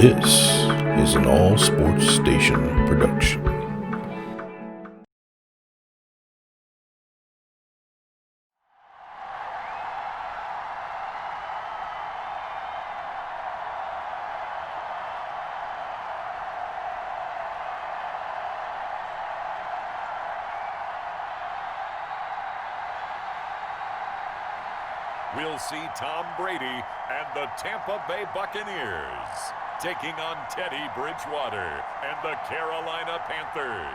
This is an All Sports Station production. We'll see Tom Brady and the Tampa Bay Buccaneers taking on Teddy Bridgewater and the Carolina Panthers.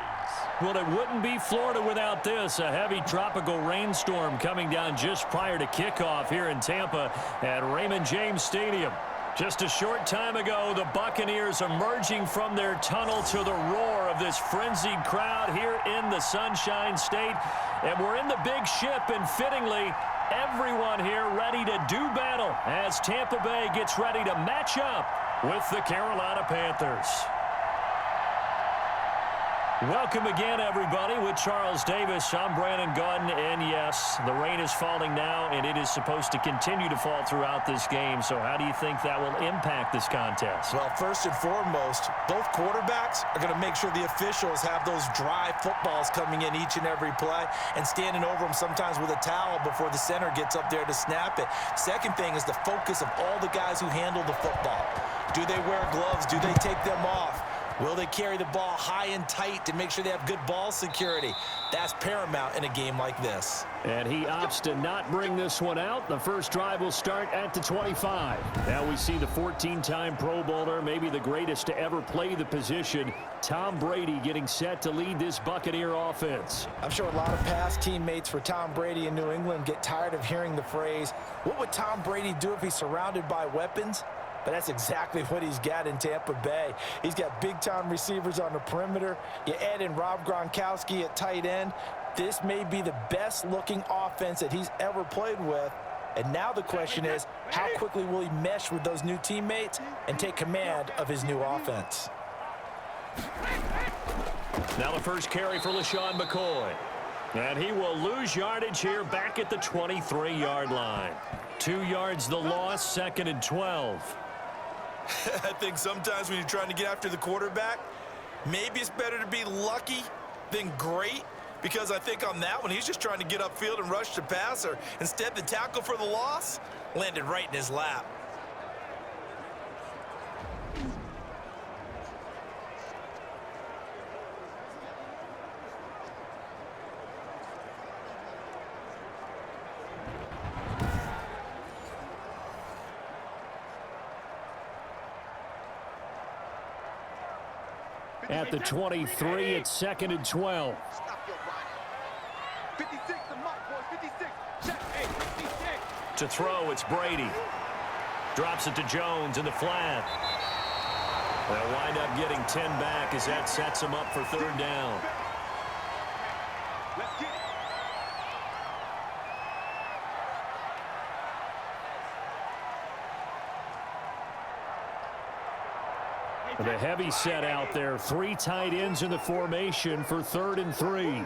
Well, it wouldn't be Florida without this. A heavy tropical rainstorm coming down just prior to kickoff here in Tampa at Raymond James Stadium. Just a short time ago, the Buccaneers emerging from their tunnel to the roar of this frenzied crowd here in the Sunshine State. And we're in the big ship, and fittingly, everyone here ready to do battle as Tampa Bay gets ready to match up with the Carolina Panthers. Welcome again, everybody, with Charles Davis. I'm Brandon Gaudin, and yes, the rain is falling now, and it is supposed to continue to fall throughout this game. So how do you think that will impact this contest? Well, first and foremost, both quarterbacks are going to make sure the officials have those dry footballs coming in each and every play and standing over them sometimes with a towel before the center gets up there to snap it. Second thing is the focus of all the guys who handle the football. Do they wear gloves? Do they take them off? Will they carry the ball high and tight to make sure they have good ball security? That's paramount in a game like this. And he opts to not bring this one out. The first drive will start at the 25. Now we see the 14-time Pro Bowler, maybe the greatest to ever play the position, Tom Brady, getting set to lead this Buccaneer offense. I'm sure a lot of past teammates for Tom Brady in New England get tired of hearing the phrase, what would Tom Brady do if he's surrounded by weapons? But that's exactly what he's got in Tampa Bay. He's got big-time receivers on the perimeter. You add in Rob Gronkowski at tight end. This may be the best-looking offense that he's ever played with. And now the question is, how quickly will he mesh with those new teammates and take command of his new offense? Now the first carry for LaShawn McCoy. And he will lose yardage here back at the 23-yard line. 2 yards the loss, second and 12. I think sometimes when you're trying to get after the quarterback, maybe it's better to be lucky than great, because I think on that one, he's just trying to get upfield and rush the passer. Instead, the tackle for the loss landed right in his lap. At the 23, it's second and 12. To throw, it's Brady. Drops it to Jones in the flat. They'll wind up getting 10 back as that sets him up for third down. The heavy set out there. 3 tight ends in the formation for third and 3.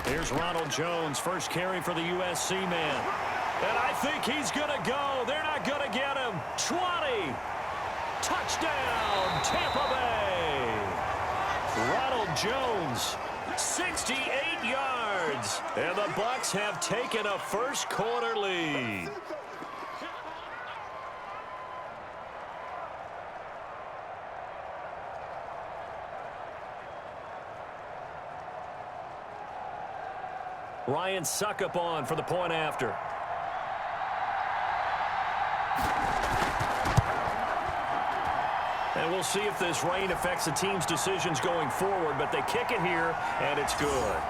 Here's Ronald Jones, first carry for the USC man. And I think he's going to go. They're not going to get him. 20. Touchdown, Tampa Bay. Ronald Jones, 68 yards. And the Bucs have taken a first quarter lead. Ryan Suckup on for the point after. And we'll see if this rain affects the team's decisions going forward, but they kick it here, and it's good.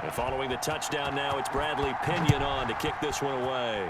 And following the touchdown now, it's Bradley Pinion on to kick this one away.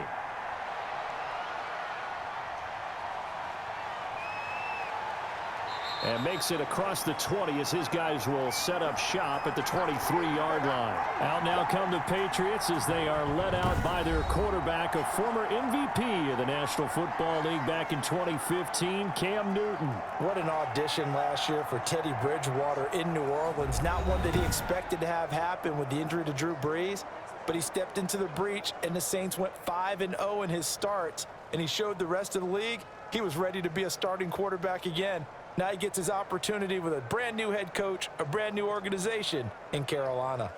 And makes it across the 20 as his guys will set up shop at the 23-yard line. Out now come the Patriots as they are led out by their quarterback, a former MVP of the National Football League back in 2015, Cam Newton. What an audition last year for Teddy Bridgewater in New Orleans. Not one that he expected to have happen with the injury to Drew Brees, but he stepped into the breach, and the Saints went 5-0 in his starts, and he showed the rest of the league he was ready to be a starting quarterback again. Now he gets his opportunity with a brand new head coach, a brand new organization in Carolina.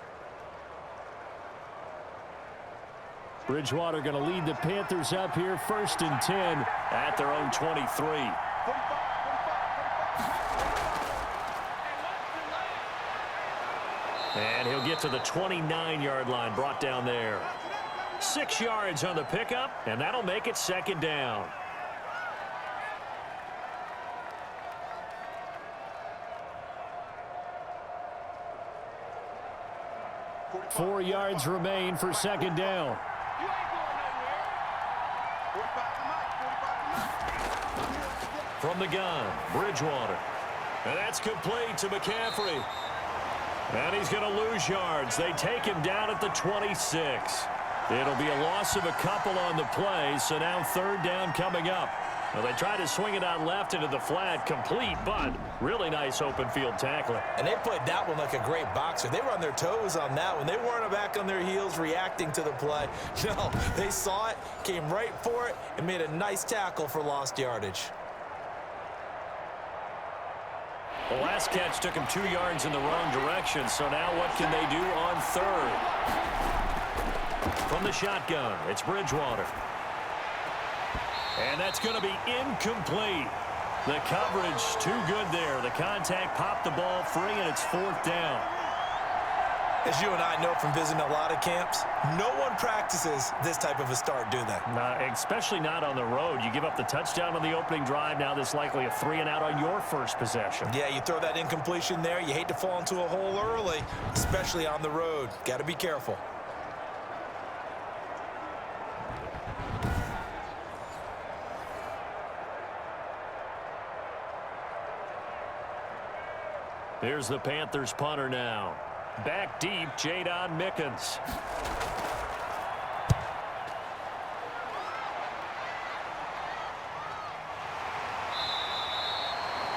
Bridgewater going to lead the Panthers up here, 1st and 10 at their own 23. And he'll get to the 29-yard line, brought down there. 6 yards on the pickup, and that'll make it 2nd down. 4 yards remain for 2nd down. From the gun, Bridgewater. And that's complete to McCaffrey. And he's going to lose yards. They take him down at the 26. It'll be a loss of a couple on the play, so now 3rd down coming up. Well, they tried to swing it out left into the flat, complete, but really nice open field tackling. And they played that one like a great boxer. They were on their toes on that one. They weren't back on their heels reacting to the play. No, they saw it, came right for it, and made a nice tackle for lost yardage. The last catch took him 2 yards in the wrong direction, so now what can they do on 3rd? From the shotgun, it's Bridgewater. And that's going to be incomplete. The coverage too good there. The contact popped the ball free, and it's 4th down. As you and I know from visiting a lot of camps, no one practices this type of a start, do they? Especially not on the road. You give up the touchdown on the opening drive. Now there's likely a 3-and-out on your first possession. Yeah, you throw that incompletion there. You hate to fall into a hole early, especially on the road. Got to be careful. Here's the Panthers punter now. Back deep, Jadon Mickens.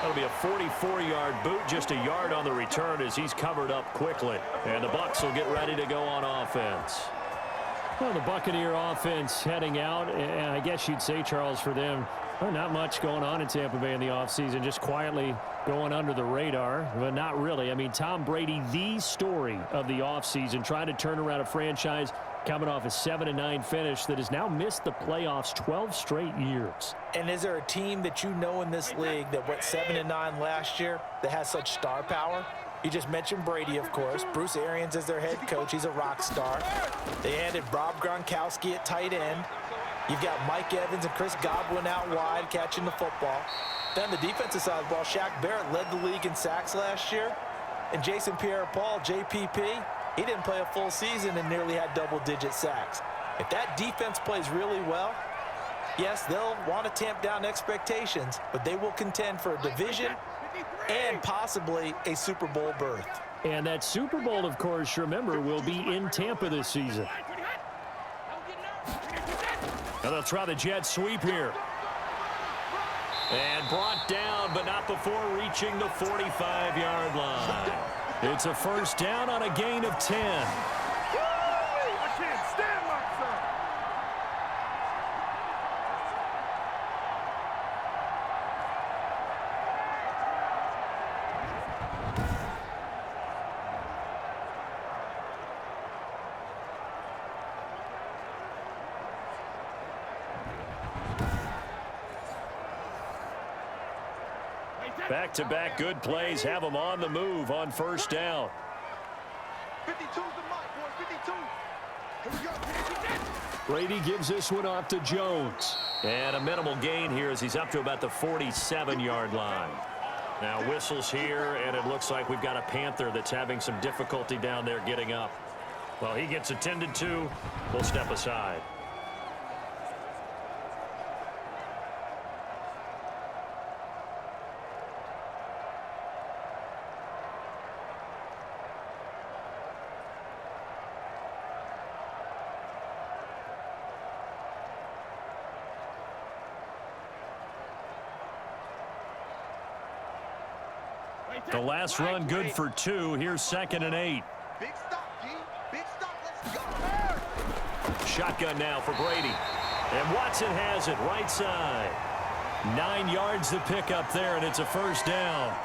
That'll be a 44-yard boot, just a yard on the return as he's covered up quickly. And the Bucs will get ready to go on offense. Well, the Buccaneer offense heading out, and I guess you'd say, Charles, for them, well, not much going on in Tampa Bay in the offseason, just quietly going under the radar, but not really. I mean, Tom Brady, the story of the offseason, trying to turn around a franchise coming off a 7-9 finish that has now missed the playoffs 12 straight years. And is there a team that you know in this league that went 7-9 last year that has such star power? You just mentioned Brady, of course. Bruce Arians is their head coach. He's a rock star. They handed Rob Gronkowski at tight end. You've got Mike Evans and Chris Godwin out wide catching the football. Then the defensive side of the ball, Shaq Barrett led the league in sacks last year. And Jason Pierre-Paul, JPP, he didn't play a full season and nearly had double-digit sacks. If that defense plays really well, yes, they'll want to tamp down expectations, but they will contend for a division and possibly a Super Bowl berth. And that Super Bowl, of course, remember, will be in Tampa this season. Now they'll try the jet sweep here. And brought down, but not before reaching the 45-yard line. It's a 1st down on a gain of 10. I can't stand myself. Back-to-back good plays have them on the move on 1st down. 52's the mark, boys. 52. Here we go. Brady gives this one off to Jones. And a minimal gain here as he's up to about the 47-yard line. Now whistles here, and it looks like we've got a Panther that's having some difficulty down there getting up. Well, he gets attended to. We'll step aside. The last run good for 2. Here's 2nd and 8. Big stop, G. Big stop. Let's go. Shotgun now for Brady. And Watson has it right side. 9 yards to pick up there, and it's a first down.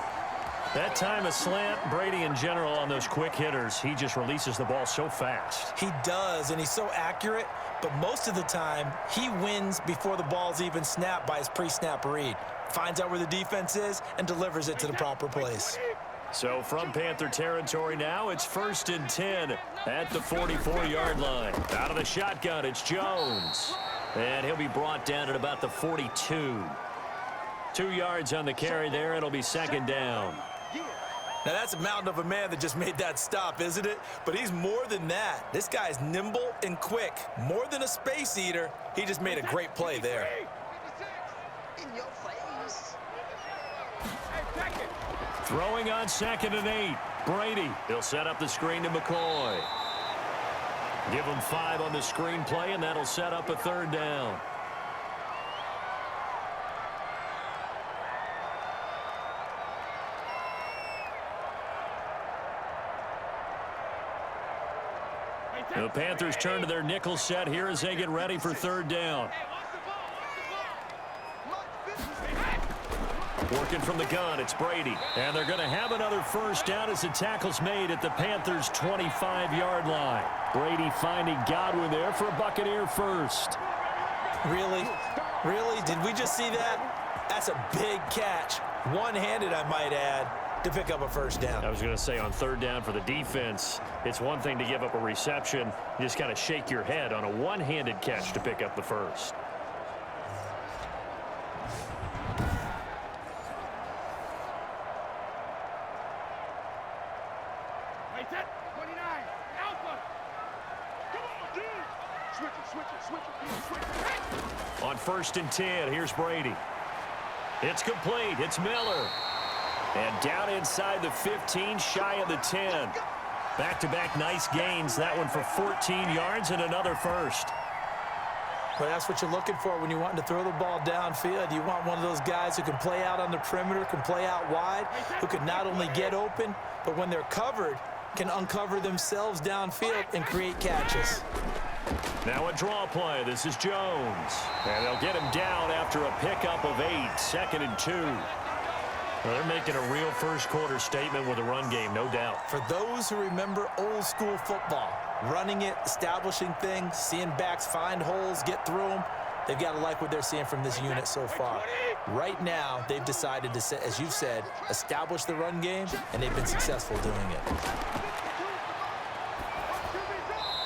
That time a slant. Brady in general on those quick hitters, he just releases the ball so fast. He does, and he's so accurate, but most of the time he wins before the ball's even snapped by his pre-snap read. Finds out where the defense is and delivers it to the proper place. So from Panther territory now, it's 1st and 10 at the 44-yard line. Out of the shotgun, it's Jones. And he'll be brought down at about the 42. 2 yards on the carry there. It'll be 2nd down. Now, that's a mountain of a man that just made that stop, isn't it? But he's more than that. This guy's nimble and quick. More than a space eater. He just made a great play there. In your face. Throwing on 2nd and 8. Brady. He'll set up the screen to McCoy. Give him 5 on the screen play, and that'll set up a 3rd down. The Panthers turn to their nickel set here as they get ready for 3rd down. Working from the gun, it's Brady. And they're going to have another first down as the tackle's made at the Panthers' 25-yard line. Brady finding Godwin there for a Buccaneer first. Really? Really? Did we just see that? That's a big catch. One-handed, I might add, to pick up a first down. I was going to say on 3rd down for the defense, it's one thing to give up a reception. You just got to shake your head on a one-handed catch to pick up the first. On 1st and 10, here's Brady. It's complete. It's Miller. And down inside the 15, shy of the 10. Back-to-back nice gains. That one for 14 yards and another first. Well, that's what you're looking for when you want to throw the ball downfield. You want one of those guys who can play out on the perimeter, can play out wide, who can not only get open, but when they're covered, can uncover themselves downfield and create catches. Now a draw play. This is Jones. And they'll get him down after a pickup of 8. 2nd and 2. Well, they're making a real first-quarter statement with a run game, no doubt. For those who remember old-school football, running it, establishing things, seeing backs find holes, get through them, they've got to like what they're seeing from this unit so far. Right now, they've decided to, as you've said, establish the run game, and they've been successful doing it.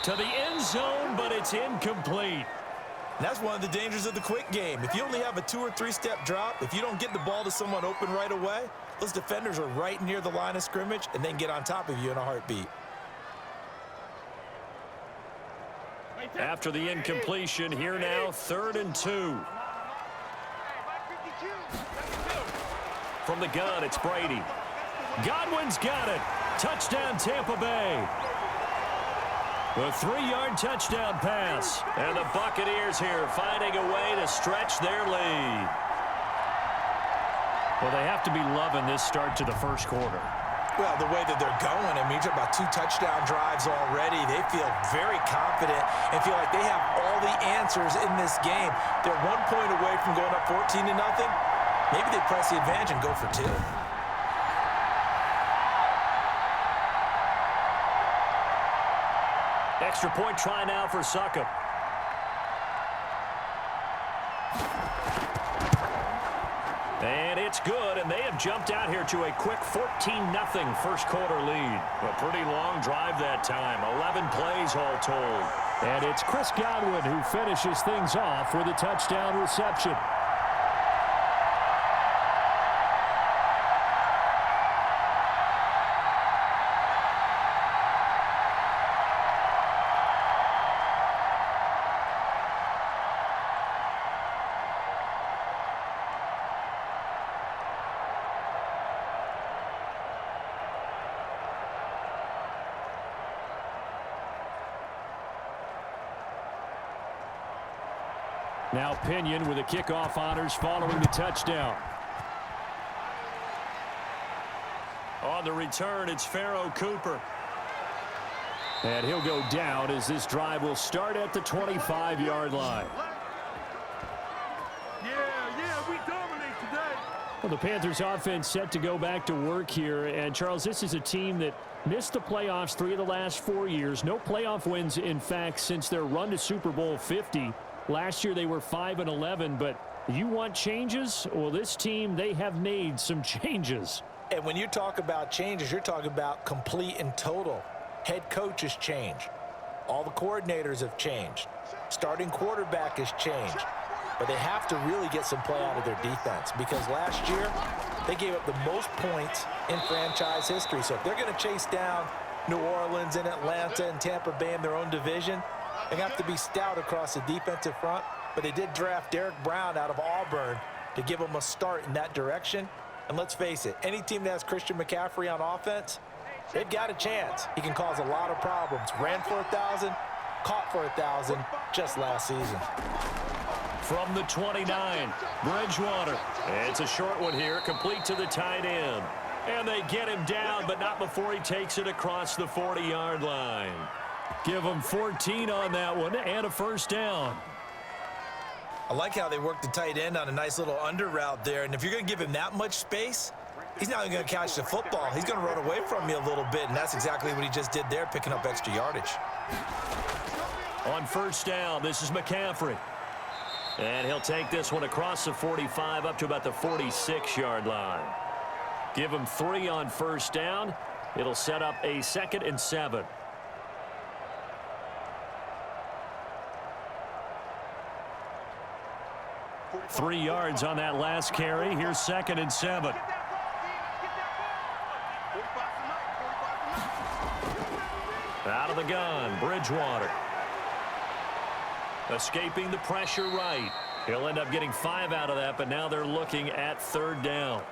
To the end zone, but it's incomplete. And that's one of the dangers of the quick game. If you only have a 2- or 3-step drop, if you don't get the ball to someone open right away, those defenders are right near the line of scrimmage and then get on top of you in a heartbeat. After the incompletion, here now, 3rd and 2. From the gun, it's Brady. Godwin's got it. Touchdown, Tampa Bay. A 3-yard touchdown pass. And the Buccaneers here finding a way to stretch their lead. Well, they have to be loving this start to the first quarter. Well, the way that they're going, I mean, you're talking about 2 touchdown drives already. They feel very confident and feel like they have all the answers in this game. They're 1 point away from going up 14-0. Maybe they press the advantage and go for 2. Extra point try now for Succop. And it's good, and they have jumped out here to a quick 14-0 first quarter lead. A pretty long drive that time, 11 plays all told. And it's Chris Godwin who finishes things off with a touchdown reception. Now Pinion with the kickoff honors following the touchdown. On the return, it's Pharaoh Cooper. And he'll go down as this drive will start at the 25-yard line. Yeah, we dominate today. Well, the Panthers offense set to go back to work here. And, Charles, this is a team that missed the playoffs 3 of the last 4 years. No playoff wins, in fact, since their run to Super Bowl 50. Last year they were 5-11, but you want changes? Well, this team, they have made some changes. And when you talk about changes, you're talking about complete and total. Head coach has changed. All the coordinators have changed. Starting quarterback has changed. But they have to really get some play out of their defense because last year they gave up the most points in franchise history. So if they're going to chase down New Orleans and Atlanta and Tampa Bay in their own division, they have to be stout across the defensive front. But they did draft Derek Brown out of Auburn to give them a start in that direction. And let's face it, any team that has Christian McCaffrey on offense, they've got a chance. He can cause a lot of problems. Ran for 1,000, caught for 1,000 just last season. From the 29, Bridgewater. It's a short one here, complete to the tight end. And they get him down, but not before he takes it across the 40-yard line. Give him 14 on that one and a first down. I like how they worked the tight end on a nice little under route there. And if you're going to give him that much space, he's not even going to catch the football. He's going to run away from you a little bit, and that's exactly what he just did there, picking up extra yardage. On first down, this is McCaffrey. And he'll take this one across the 45 up to about the 46-yard line. Give him 3 on first down. It'll set up a 2nd and 7. Three yards on that last carry. Here's 2nd and 7. Out of the gun, Bridgewater. Escaping the pressure right. He'll end up getting 5 out of that, but now they're looking at 3rd down.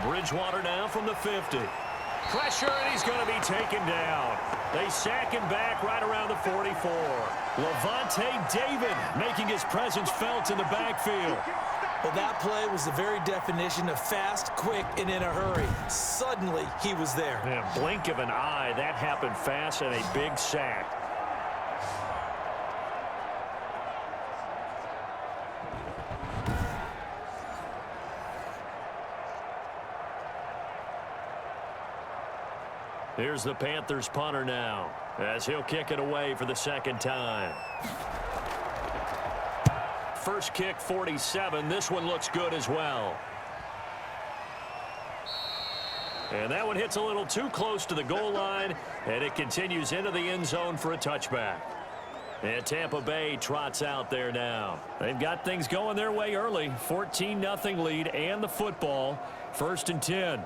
Bridgewater now from the 50. Pressure, and he's going to be taken down. They sack him back right around the 44. Levante David making his presence felt in the backfield. Well, that play was the very definition of fast, quick, and in a hurry. Suddenly, he was there. Yeah, blink of an eye, that happened fast and a big sack. Here's the Panthers punter now, as he'll kick it away for the 2nd time. First kick, 47. This one looks good as well. And that one hits a little too close to the goal line, and it continues into the end zone for a touchback. And Tampa Bay trots out there now. They've got things going their way early. 14-0 lead and the football. 1st and 10.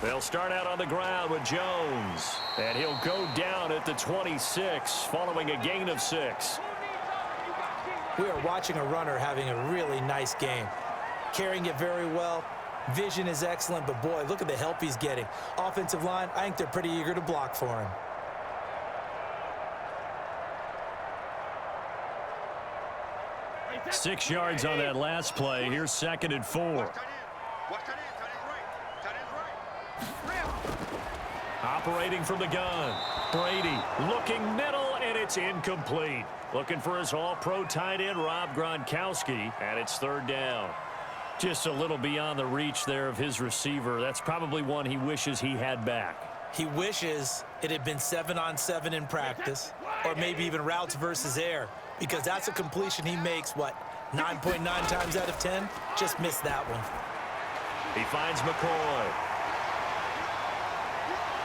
They'll start out on the ground with Jones. And he'll go down at the 26 following a gain of 6. We are watching a runner having a really nice game. Carrying it very well. Vision is excellent, but boy, look at the help he's getting. Offensive line, I think they're pretty eager to block for him. Six yards on that last play. Here's 2nd and 4. Operating from the gun. Brady looking middle, and it's incomplete. Looking for his all-pro tight end, Rob Gronkowski, and it's 3rd down. Just a little beyond the reach there of his receiver. That's probably one he wishes he had back. He wishes it had been 7-on-7 in practice, or maybe even routes versus air, because that's a completion he makes, what, 9.9 times out of 10? Just missed that one. He finds McCoy.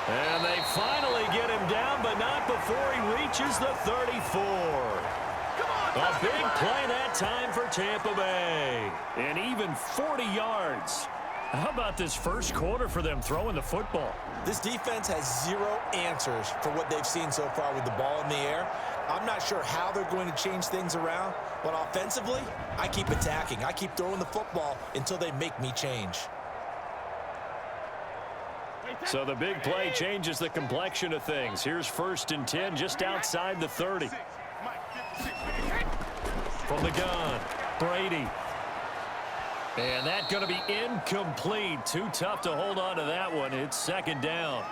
And they finally get him down, but not before he reaches the 34. A big play that time for Tampa Bay. And even 40 yards. How about this first quarter for them throwing the football? This defense has zero answers for what they've seen so far with the ball in the air. I'm not sure how they're going to change things around, but offensively, I keep attacking. I keep throwing the football until they make me change. So the big play changes the complexion of things. Here's 1st and 10 just outside the 30. From the gun, Brady. And that's going to be incomplete. Too tough to hold on to that one. It's 2nd down.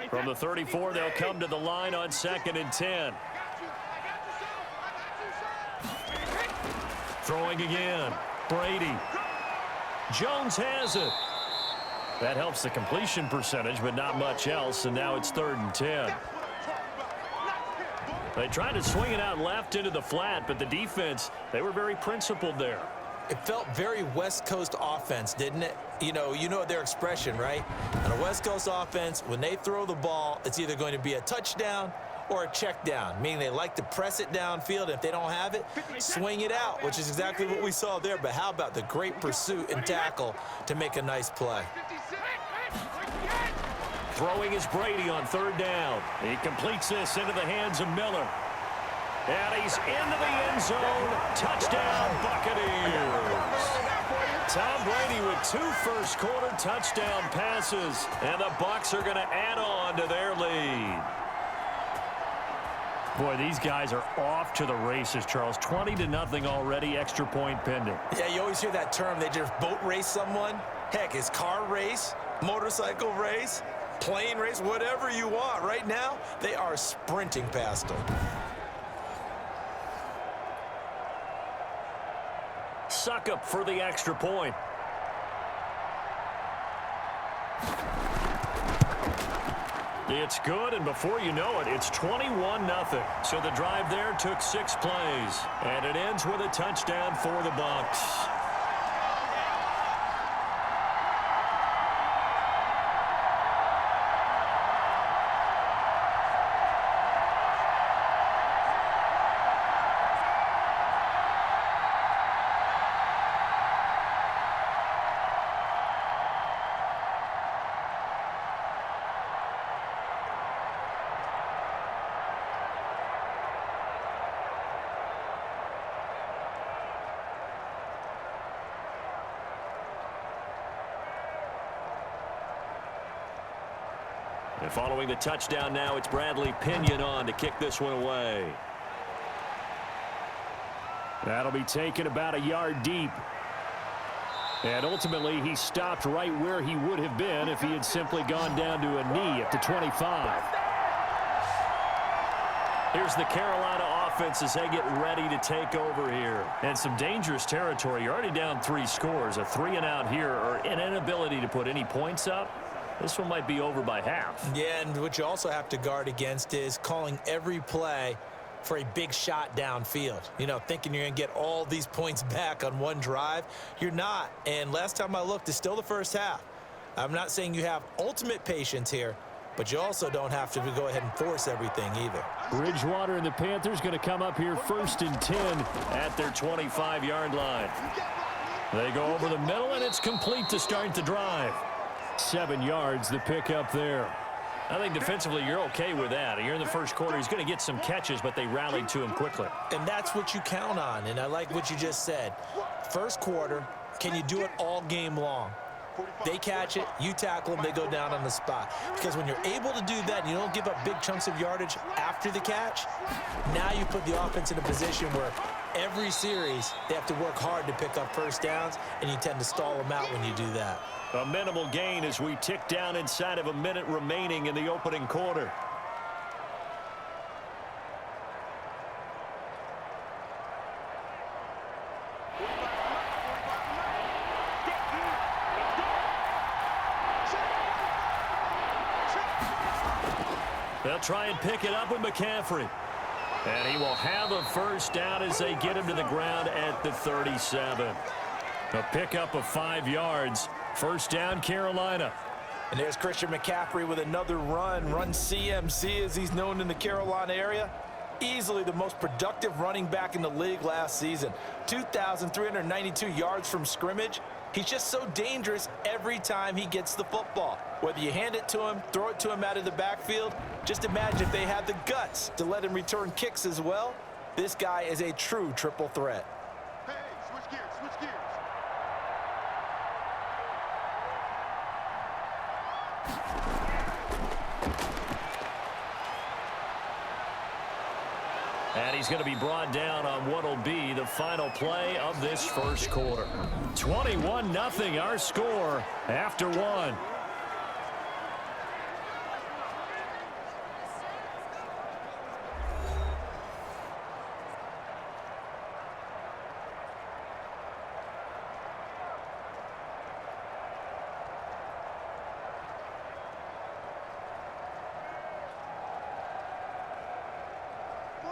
From the 34, they'll come to the line on 2nd and 10. Throwing again. Brady. Jones has it. That helps the completion percentage, but not much else, and now it's 3rd and 10. They tried to swing it out left into the flat, but the defense, they were very principled there. It felt very West Coast offense, didn't it? You know their expression, right? On a West Coast offense, when they throw the ball, it's either going to be a touchdown or a check down, meaning they like to press it downfield. If they don't have it, swing it out, which is exactly what we saw there. But how about the great pursuit and tackle to make a nice play? Throwing is Brady on 3rd down. He completes this into the hands of Miller. And he's into the end zone. Touchdown, Buccaneers. Tom Brady with 2 first-quarter touchdown passes. And the Bucs are going to add on to their lead. Boy, these guys are off to the races, Charles. 20-0 already, extra point pending. Yeah, you always hear that term. They just boat race someone. Heck, it's car race, motorcycle race, plane race, whatever you want. Right now, they are sprinting past them. Suck up for the extra point. It's good, and before you know it, it's 21-0. So the drive there took 6 plays, and it ends with a touchdown for the Bucs. And following the touchdown now, it's Bradley Pinion on to kick this one away. That'll be taken about a yard deep. And ultimately, he stopped right where he would have been if he had simply gone down to a knee at the 25. Here's the Carolina offense as they get ready to take over here. And some dangerous territory. You're already down 3 scores. A 3-and-out here, or an inability to put any points up. This one might be over by half. Yeah, and what you also have to guard against is calling every play for a big shot downfield. You know, thinking you're going to get all these points back on one drive. You're not. And last time I looked, it's still the first half. I'm not saying you have ultimate patience here, but you also don't have to go ahead and force everything either. Bridgewater and the Panthers going to come up here 1st and 10 at their 25-yard line. They go over the middle, and it's complete to start the drive. 7 yards, the pick up there. I think defensively you're okay with that. You're in the first quarter. He's going to get some catches, but they rallied to him quickly. And that's what you count on, and I like what you just said. First quarter, can you do it all game long? They catch it, you tackle them, they go down on the spot. Because when you're able to do that and you don't give up big chunks of yardage after the catch, now you put the offense in a position where every series they have to work hard to pick up first downs, and you tend to stall them out when you do that. A minimal gain as we tick down inside of a minute remaining in the opening quarter. They'll try and pick it up with McCaffrey. And he will have a first down as they get him to the ground at the 37. A pickup of 5 yards. First down, Carolina. And there's Christian McCaffrey with another run CMC as he's known in the Carolina area. Easily the most productive running back in the league last season. 2,392 yards from scrimmage. He's just so dangerous every time he gets the football. Whether you hand it to him, throw it to him out of the backfield, just imagine if they had the guts to let him return kicks as well. This guy is a true triple threat. Hey, switch gears, switch gears. And he's going to be brought down on what will be the final play of this first quarter. 21-0 our score after 1.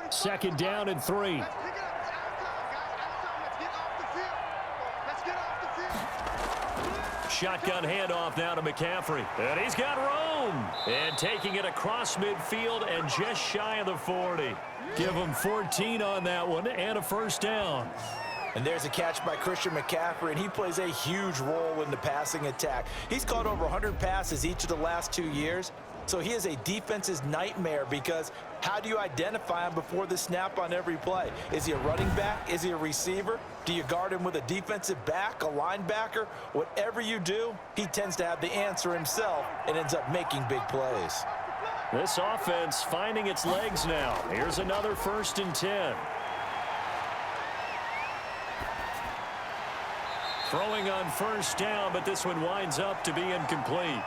Second down and 3. Let's pick it up. It's outside, guys. Outside. Let's get off the field. Let's get off the field. Shotgun handoff now to McCaffrey. And he's got room. And taking it across midfield and just shy of the 40. Give him 14 on that one and a first down. And there's a catch by Christian McCaffrey, and he plays a huge role in the passing attack. He's caught over 100 passes each of the last 2 years. So he is a defense's nightmare because how do you identify him before the snap on every play? Is he a running back? Is he a receiver? Do you guard him with a defensive back, a linebacker? Whatever you do, he tends to have the answer himself and ends up making big plays. This offense finding its legs now. Here's another 1st and 10. Throwing on first down, but this one winds up to be incomplete.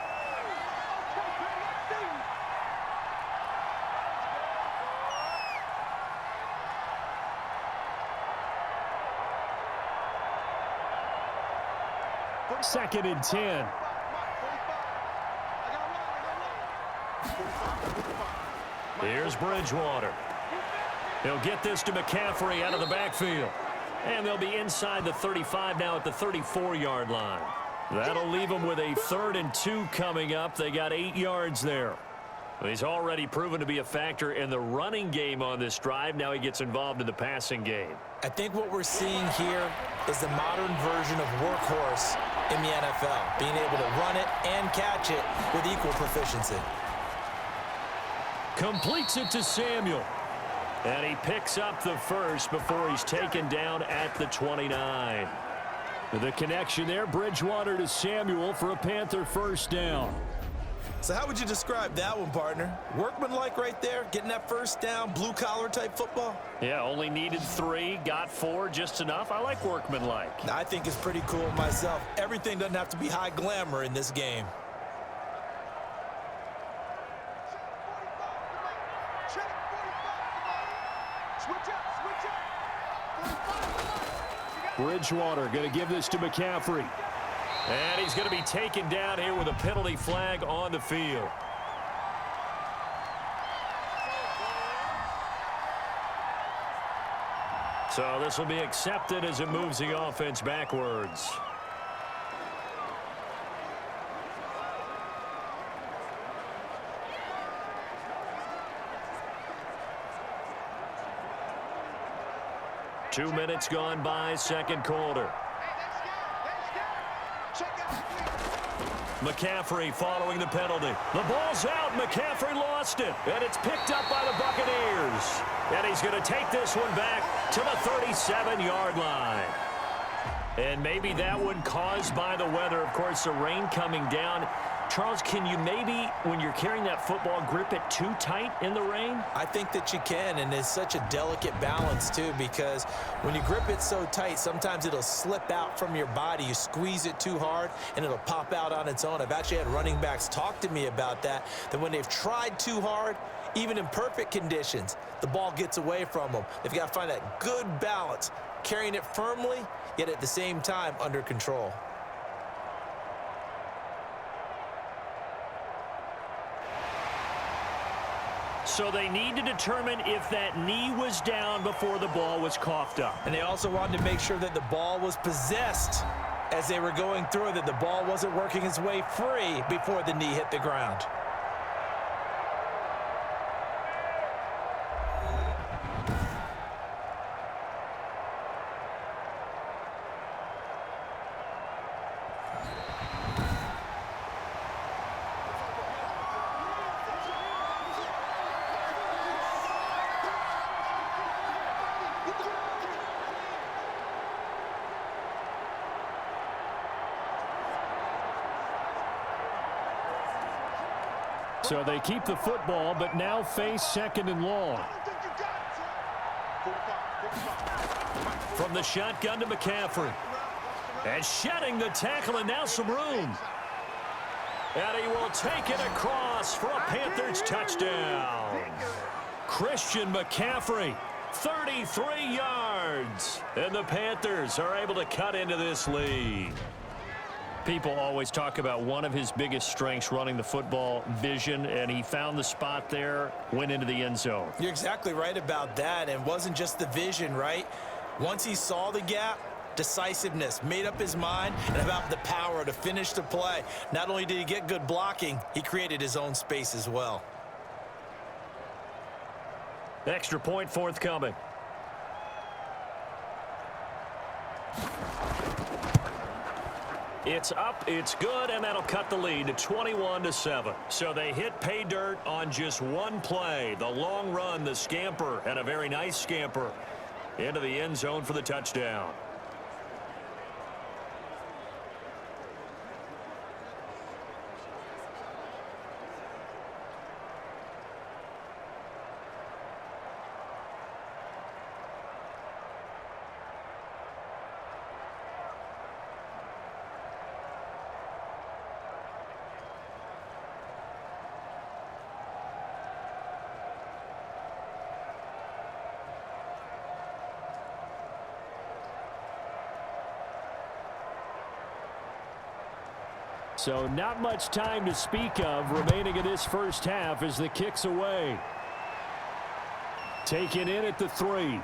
Second and 10. Here's Bridgewater. He'll get this to McCaffrey out of the backfield. And they'll be inside the 35 now at the 34-yard line. That'll leave them with a 3rd and 2 coming up. They got 8 yards there. He's already proven to be a factor in the running game on this drive. Now he gets involved in the passing game. I think what we're seeing here is the modern version of workhorse in the NFL, being able to run it and catch it with equal proficiency. Completes it to Samuel. And he picks up the first before he's taken down at the 29. The connection there, Bridgewater to Samuel for a Panther first down. So how would you describe that one, partner? Workmanlike right there, getting that first down, blue-collar type football? Yeah, only needed 3, got 4, just enough. I like workmanlike. I think it's pretty cool myself. Everything doesn't have to be high glamour in this game. Check 45. Switch up. Bridgewater going to give this to McCaffrey. And he's going to be taken down here with a penalty flag on the field. So this will be accepted as it moves the offense backwards. Two minutes gone by, second quarter. McCaffrey following the penalty. The ball's out. McCaffrey lost it. And it's picked up by the Buccaneers. And he's going to take this one back to the 37-yard line. And maybe that one caused by the weather. Of course, the rain coming down. Charles, can you maybe, when you're carrying that football, grip it too tight in the rain? I think that you can, and it's such a delicate balance, too, because when you grip it so tight, sometimes it'll slip out from your body. You squeeze it too hard, and it'll pop out on its own. I've actually had running backs talk to me about that when they've tried too hard, even in perfect conditions, the ball gets away from them. They've got to find that good balance, carrying it firmly, yet at the same time under control. So they need to determine if that knee was down before the ball was coughed up. And they also wanted to make sure that the ball was possessed as they were going through it, that the ball wasn't working its way free before the knee hit the ground. So they keep the football, but now face second and long. From the shotgun to McCaffrey. And shedding the tackle, and now some room. And he will take it across for a Panthers touchdown. Christian McCaffrey, 33 yards. And the Panthers are able to cut into this lead. People always talk about one of his biggest strengths running the football, vision, and he found the spot there, went into the end zone. You're exactly right about that, and it wasn't just the vision, right? Once he saw the gap, decisiveness, made up his mind, and about the power to finish the play. Not only did he get good blocking, he created his own space as well. Extra point forthcoming. It's up, it's good, and that'll cut the lead to 21-7. So they hit pay dirt on just one play. The long run, the scamper, and a very nice scamper into the end zone for the touchdown. So not much time to speak of remaining in this first half as the kick's away. Taken in at the 3.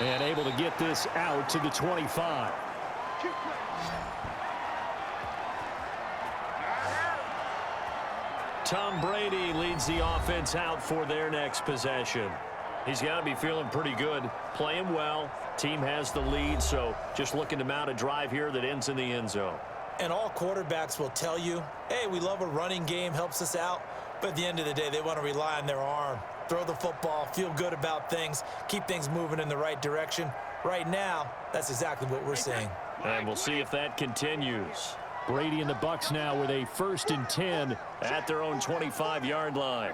And able to get this out to the 25. Tom Brady leads the offense out for their next possession. He's got to be feeling pretty good, playing well. Team has the lead, so just looking to mount a drive here that ends in the end zone. And all quarterbacks will tell you, hey, we love a running game, helps us out. But at the end of the day, they want to rely on their arm. Throw the football, feel good about things, keep things moving in the right direction. Right now, that's exactly what we're seeing. And we'll see if that continues. Brady and the Bucs now with a 1st and 10 at their own 25-yard line.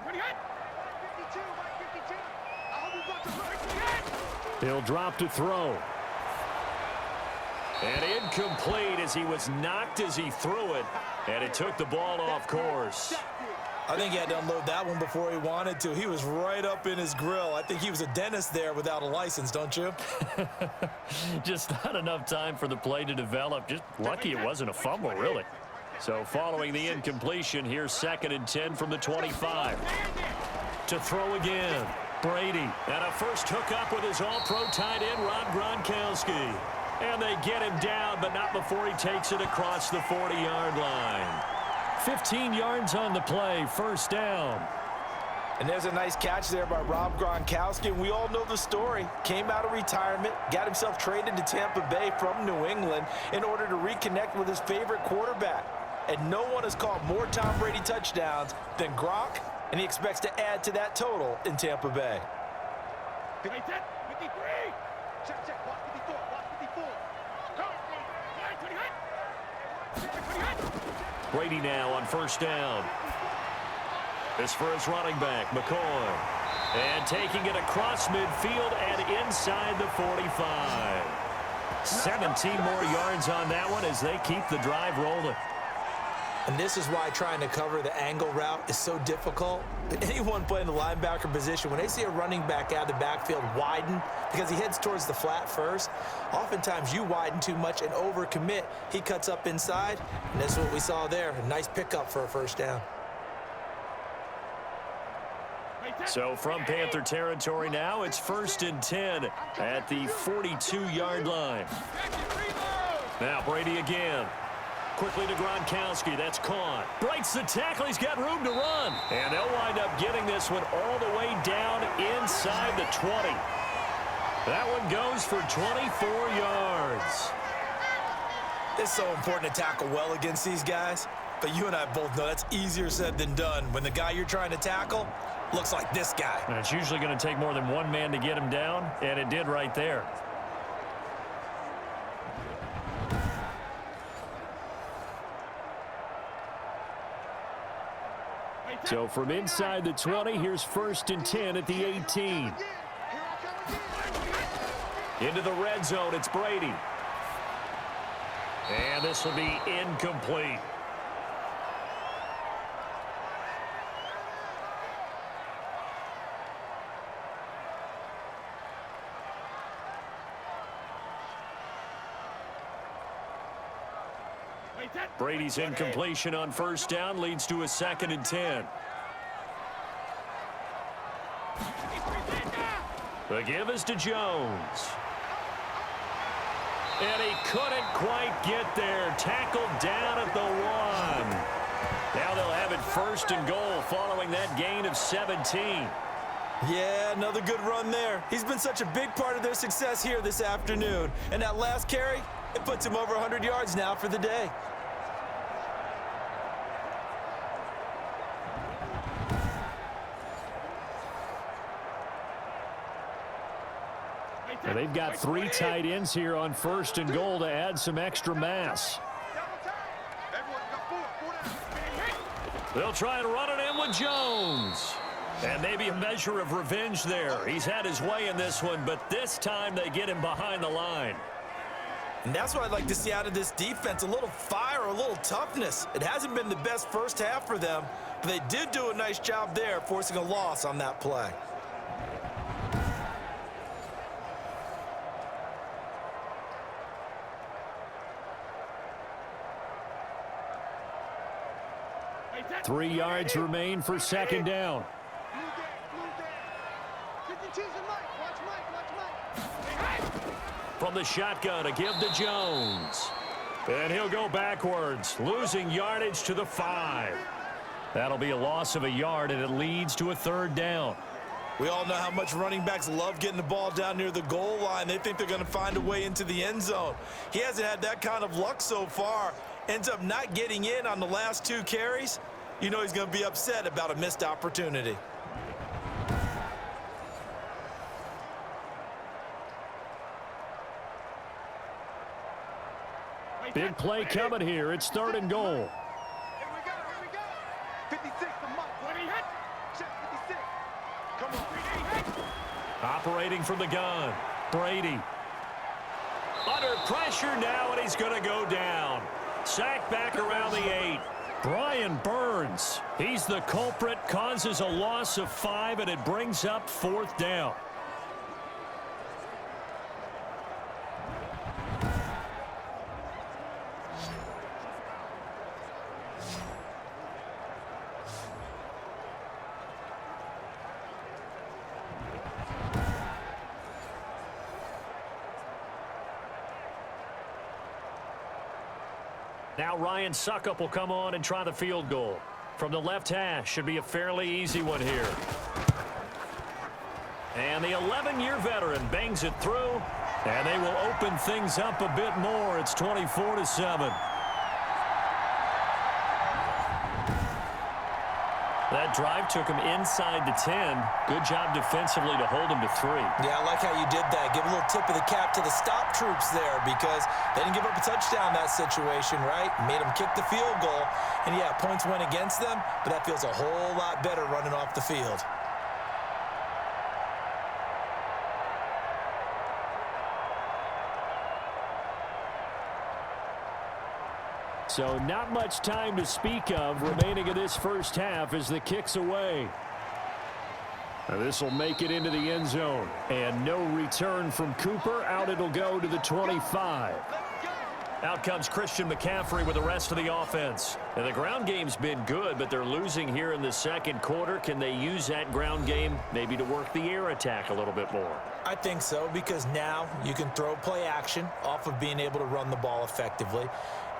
He'll drop to throw. And incomplete as he was knocked as he threw it. And it took the ball off course. I think he had to unload that one before he wanted to. He was right up in his grill. I think he was a dentist there without a license, don't you? Just not enough time for the play to develop. Just lucky it wasn't a fumble, really. So following the incompletion, here's 2nd and 10 from the 25. To throw again. Brady. And a first hookup with his all-pro tight end, Rob Gronkowski. And they get him down, but not before he takes it across the 40-yard line. 15 yards on the play, 1st down. And there's a nice catch there by Rob Gronkowski. And we all know the story. Came out of retirement, got himself traded to Tampa Bay from New England in order to reconnect with his favorite quarterback. And no one has caught more Tom Brady touchdowns than Gronk, and he expects to add to that total in Tampa Bay. Brady now on 1st down. This for his running back, McCoy. And taking it across midfield and inside the 45. 17 more yards on that one as they keep the drive rolling. And this is why trying to cover the angle route is so difficult. Anyone playing the linebacker position, when they see a running back out of the backfield widen because he heads towards the flat first, oftentimes you widen too much and overcommit. He cuts up inside, and that's what we saw there. A nice pickup for a 1st down. So from Panther territory now, it's 1st and 10 at the 42-yard line. Now Brady again. Quickly to Gronkowski. That's caught. Breaks the tackle. He's got room to run. And they'll wind up getting this one all the way down inside the 20. That one goes for 24 yards. It's so important to tackle well against these guys. But you and I both know that's easier said than done when the guy you're trying to tackle looks like this guy. And it's usually going to take more than one man to get him down, and it did right there. So from inside the 20, here's 1st and 10 at the 18. Into the red zone, it's Brady. And this will be incomplete. Brady's incompletion on 1st down leads to a 2nd and 10. The give is to Jones. And he couldn't quite get there. Tackled down at the 1. Now they'll have it 1st and goal following that gain of 17. Yeah, another good run there. He's been such a big part of their success here this afternoon. And that last carry, it puts him over 100 yards now for the day. And they've got 3 tight ends here on 1st and goal to add some extra mass. They'll try and run it in with Jones. And maybe a measure of revenge there. He's had his way in this one, but this time they get him behind the line. And that's what I'd like to see out of this defense, a little fire, a little toughness. It hasn't been the best first half for them, but they did do a nice job there, forcing a loss on that play. Three yards remain for 2nd down. From the shotgun, a give to Jones. And he'll go backwards, losing yardage to the 5. That'll be a loss of a yard, and it leads to a 3rd down. We all know how much running backs love getting the ball down near the goal line. They think they're going to find a way into the end zone. He hasn't had that kind of luck so far. Ends up not getting in on the last 2 carries. You know he's going to be upset about a missed opportunity. Big play coming here. It's 3rd and goal. Here we go. 56, the mark. When he hit, check 56. Come on. Operating from the gun, Brady. Under pressure now, and he's going to go down. Sacked back around the 8. Brian Burns, he's the culprit, causes a loss of 5, and it brings up 4th down. Now Ryan Suckup will come on and try the field goal. From the left hash, should be a fairly easy one here. And the 11-year veteran bangs it through, and they will open things up a bit more. It's 24-7. That drive took him inside the 10. Good job defensively to hold him to 3. Yeah, I like how you did that. Give a little tip of the cap to the stop troops there because they didn't give up a touchdown in that situation, right? Made them kick the field goal. And, yeah, points went against them, but that feels a whole lot better running off the field. So not much time to speak of remaining in this first half as the kick's away. This will make it into the end zone. And no return from Cooper. Out it'll go to the 25. Out comes Christian McCaffrey with the rest of the offense. And the ground game's been good, but they're losing here in the second quarter. Can they use that ground game maybe to work the air attack a little bit more? I think so, because now you can throw play action off of being able to run the ball effectively.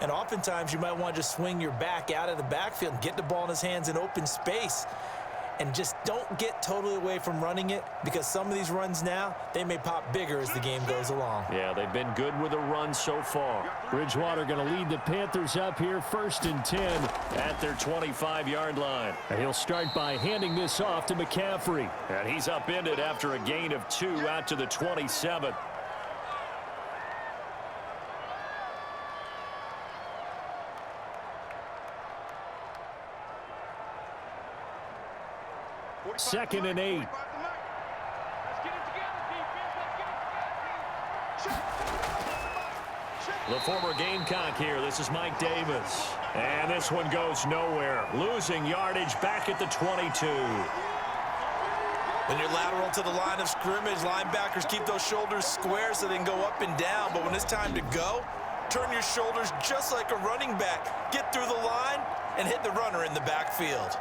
And oftentimes you might want to just swing your back out of the backfield and get the ball in his hands in open space. And just don't get totally away from running it, because some of these runs now, they may pop bigger as the game goes along. Yeah, they've been good with a run so far. Bridgewater going to lead the Panthers up here 1st and 10 at their 25-yard line. And he'll start by handing this off to McCaffrey. And he's upended after a gain of 2 out to the 27. Second and 8. Let's get it together, defense. Let's get it together. The former Gamecock here. This is Mike Davis. And this one goes nowhere. Losing yardage back at the 22. When you're lateral to the line of scrimmage, linebackers keep those shoulders square so they can go up and down. But when it's time to go, turn your shoulders just like a running back. Get through the line and hit the runner in the backfield.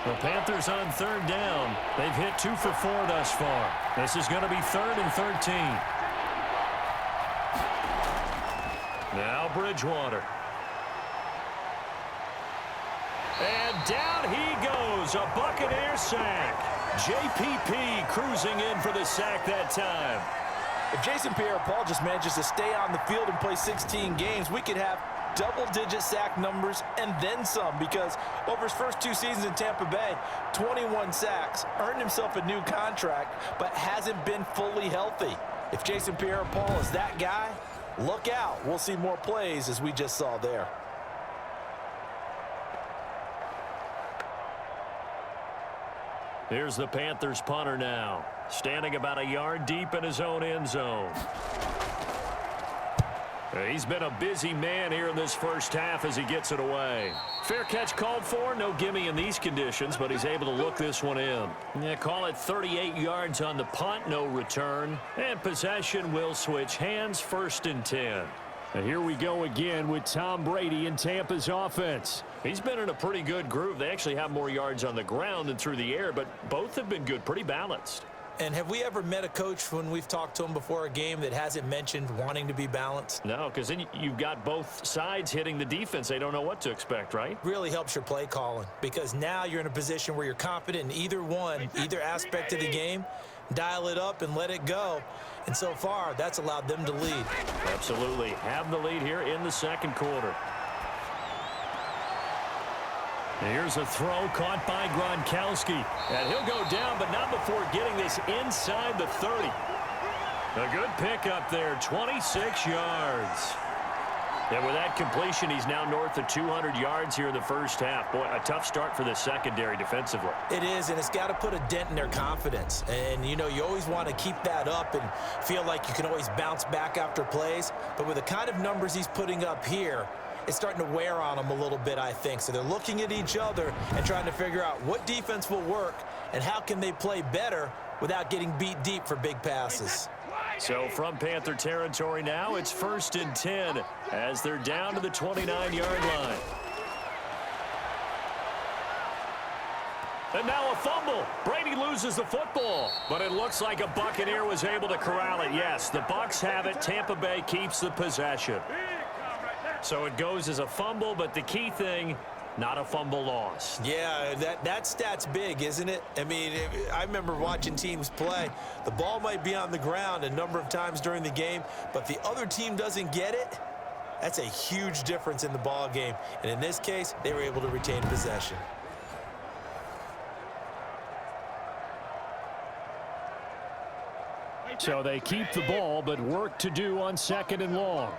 The Panthers on 3rd down. They've hit 2 for 4 thus far. This is going to be 3rd and 13. Now Bridgewater. And down he goes. A Buccaneer sack. JPP cruising in for the sack that time. If Jason Pierre-Paul just manages to stay on the field and play 16 games, we could have double-digit sack numbers and then some, because over his first 2 seasons in Tampa Bay, 21 sacks, earned himself a new contract, but hasn't been fully healthy. If Jason Pierre-Paul is that guy, look out. We'll see more plays as we just saw there. Here's the Panthers punter now, standing about a yard deep in his own end zone. He's been a busy man here in this first half as he gets it away. Fair catch called for. No gimme in these conditions, but he's able to look this one in. Yeah, call it 38 yards on the punt, no return. And possession will switch hands, 1st and 10. And here we go again with Tom Brady in Tampa's offense. He's been in a pretty good groove. They actually have more yards on the ground than through the air, but both have been good, pretty balanced. And have we ever met a coach when we've talked to him before a game that hasn't mentioned wanting to be balanced? No, because then you've got both sides hitting the defense. They don't know what to expect, right? Really helps your play calling, because now you're in a position where you're confident in either aspect of the game. Dial it up and let it go. And so far, that's allowed them to lead. Absolutely. Have the lead here in the second quarter. Here's a throw caught by Gronkowski. And he'll go down, but not before getting this inside the 30. A good pickup there, 26 yards. And with that completion, he's now north of 200 yards here in the first half. Boy, a tough start for the secondary defensively. It is, and it's got to put a dent in their confidence. And, you know, you always want to keep that up and feel like you can always bounce back after plays. But with the kind of numbers he's putting up here, it's starting to wear on them a little bit, I think. So they're looking at each other and trying to figure out what defense will work and how can they play better without getting beat deep for big passes. So from Panther territory now, it's 1st and 10 as they're down to the 29-yard line. And now a fumble. Brady loses the football, but it looks like a Buccaneer was able to corral it. Yes, the Bucs have it. Tampa Bay keeps the possession. So it goes as a fumble, but the key thing, not a fumble loss. Yeah, that stat's big, isn't it? I mean, I remember watching teams play. The ball might be on the ground a number of times during the game, but the other team doesn't get it. That's a huge difference in the ball game. And in this case, they were able to retain possession. So they keep the ball, but work to do on 2nd and long.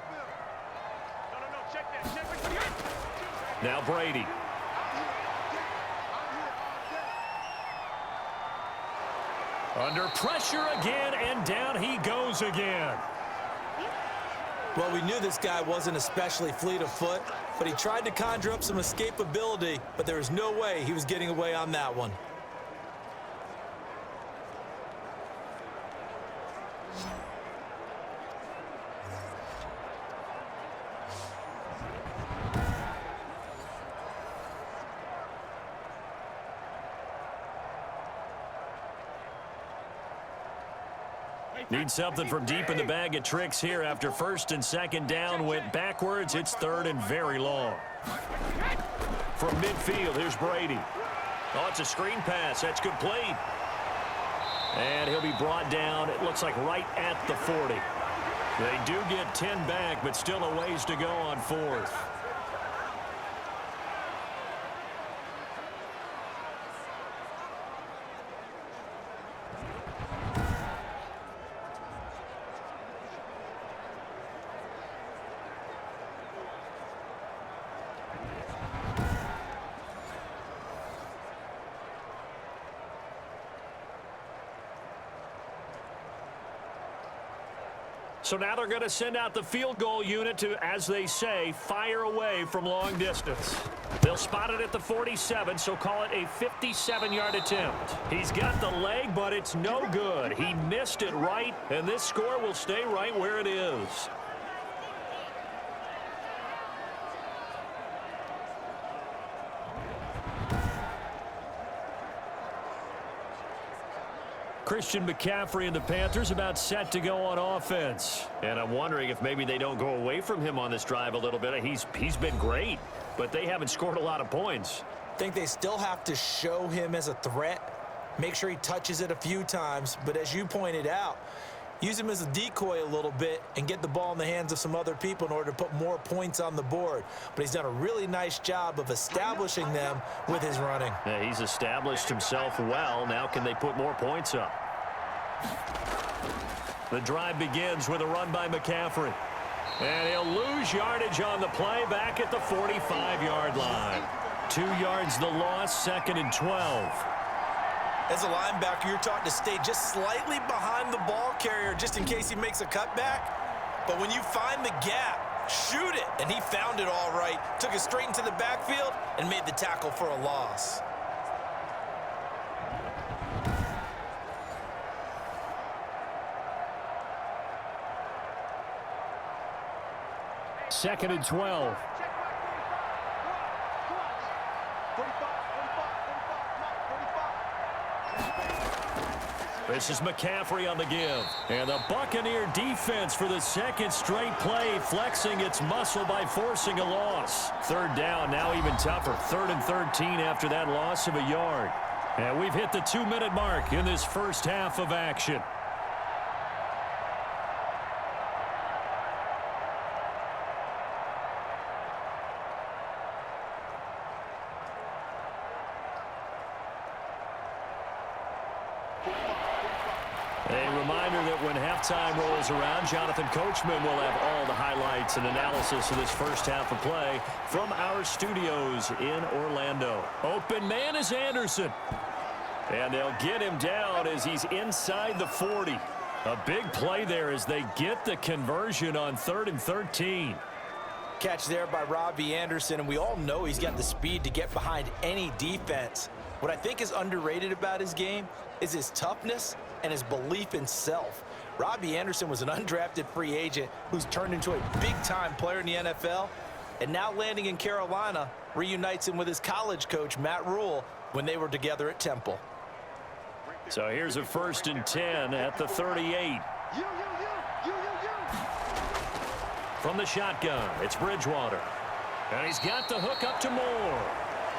Now Brady. Under pressure again, and down he goes again. Well, we knew this guy wasn't especially fleet of foot, but he tried to conjure up some escapability, but there was no way he was getting away on that one. Need something from deep in the bag of tricks here after first and second down went backwards. It's third and very long. From midfield, here's Brady. Oh, it's a screen pass. That's complete. And he'll be brought down, it looks like right at the 40. They do get 10 back, but still a ways to go on fourth. So now they're going to send out the field goal unit to, as they say, fire away from long distance. They'll spot it at the 47, so call it a 57-yard attempt. He's got the leg, but it's no good. He missed it right, and this score will stay right where it is. Christian McCaffrey and the Panthers about set to go on offense. And I'm wondering if maybe they don't go away from him on this drive a little bit. He's been great, but they haven't scored a lot of points. I think they still have to show him as a threat, make sure he touches it a few times. But as you pointed out, use him as a decoy a little bit and get the ball in the hands of some other people in order to put more points on the board. But he's done a really nice job of establishing them with his running. Yeah, he's established himself well. Now can they put more points up? The drive begins with a run by McCaffrey. And he'll lose yardage on the play back at the 45-yard line. 2 yards the loss, 2nd and 12. As a linebacker, you're taught to stay just slightly behind the ball carrier just in case he makes a cutback. But when you find the gap, shoot it. And he found it all right. Took it straight into the backfield and made the tackle for a loss. Second and 12. This is McCaffrey on the give. And the Buccaneer defense for the second straight play, flexing its muscle by forcing a loss. Third down, now even tougher. 3rd and 13 after that loss of a yard. And we've hit the 2-minute mark in this first half of action. A reminder that when halftime rolls around, Jonathan Coachman will have all the highlights and analysis of this first half of play from our studios in Orlando. Open man is Anderson. And they'll get him down as he's inside the 40. A big play there as they get the conversion on 3rd and 13. Catch there by Robbie Anderson, and we all know he's got the speed to get behind any defense. What I think is underrated about his game is his toughness and his belief in self. Robbie Anderson was an undrafted free agent who's turned into a big-time player in the NFL, and now landing in Carolina reunites him with his college coach, Matt Rule, when they were together at Temple. So here's a 1st and 10 at the 38. From the shotgun, it's Bridgewater. And he's got the hook up to Moore.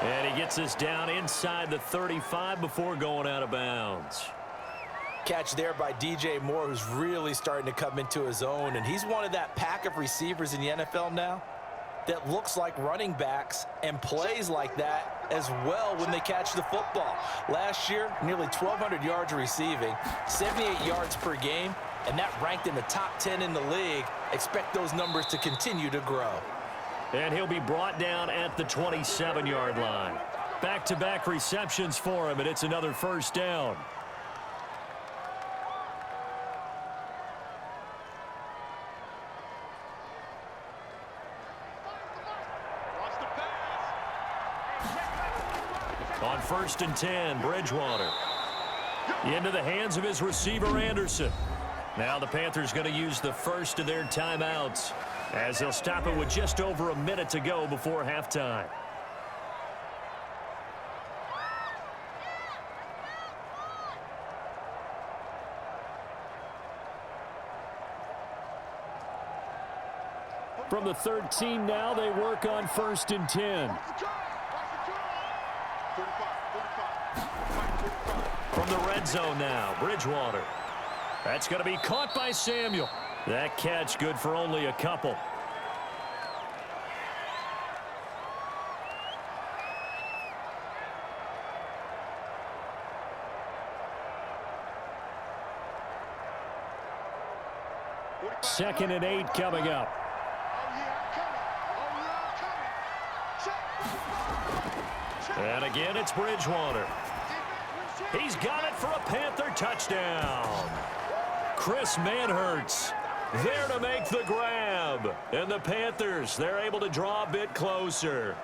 And he gets us down inside the 35 before going out of bounds. Catch there by DJ Moore, who's really starting to come into his own. And he's one of that pack of receivers in the NFL now that looks like running backs and plays like that as well when they catch the football. Last year, nearly 1,200 yards receiving, 78 yards per game, and that ranked in the top 10 in the league. Expect those numbers to continue to grow. And he'll be brought down at the 27-yard line. Back-to-back receptions for him, and it's another first down. On 1st and 10, Bridgewater. Into the hands of his receiver, Anderson. Now the Panthers going to use the first of their timeouts as they'll stop it with just over a minute to go before halftime. From the 13 now, they work on 1st and 10. From the red zone now, Bridgewater. That's going to be caught by Samuel. That catch good for only a couple. Second and 8 coming up. And again, it's Bridgewater. He's got it for a Panther touchdown. Chris Manhertz there to make the grab. And the Panthers, they're able to draw a bit closer.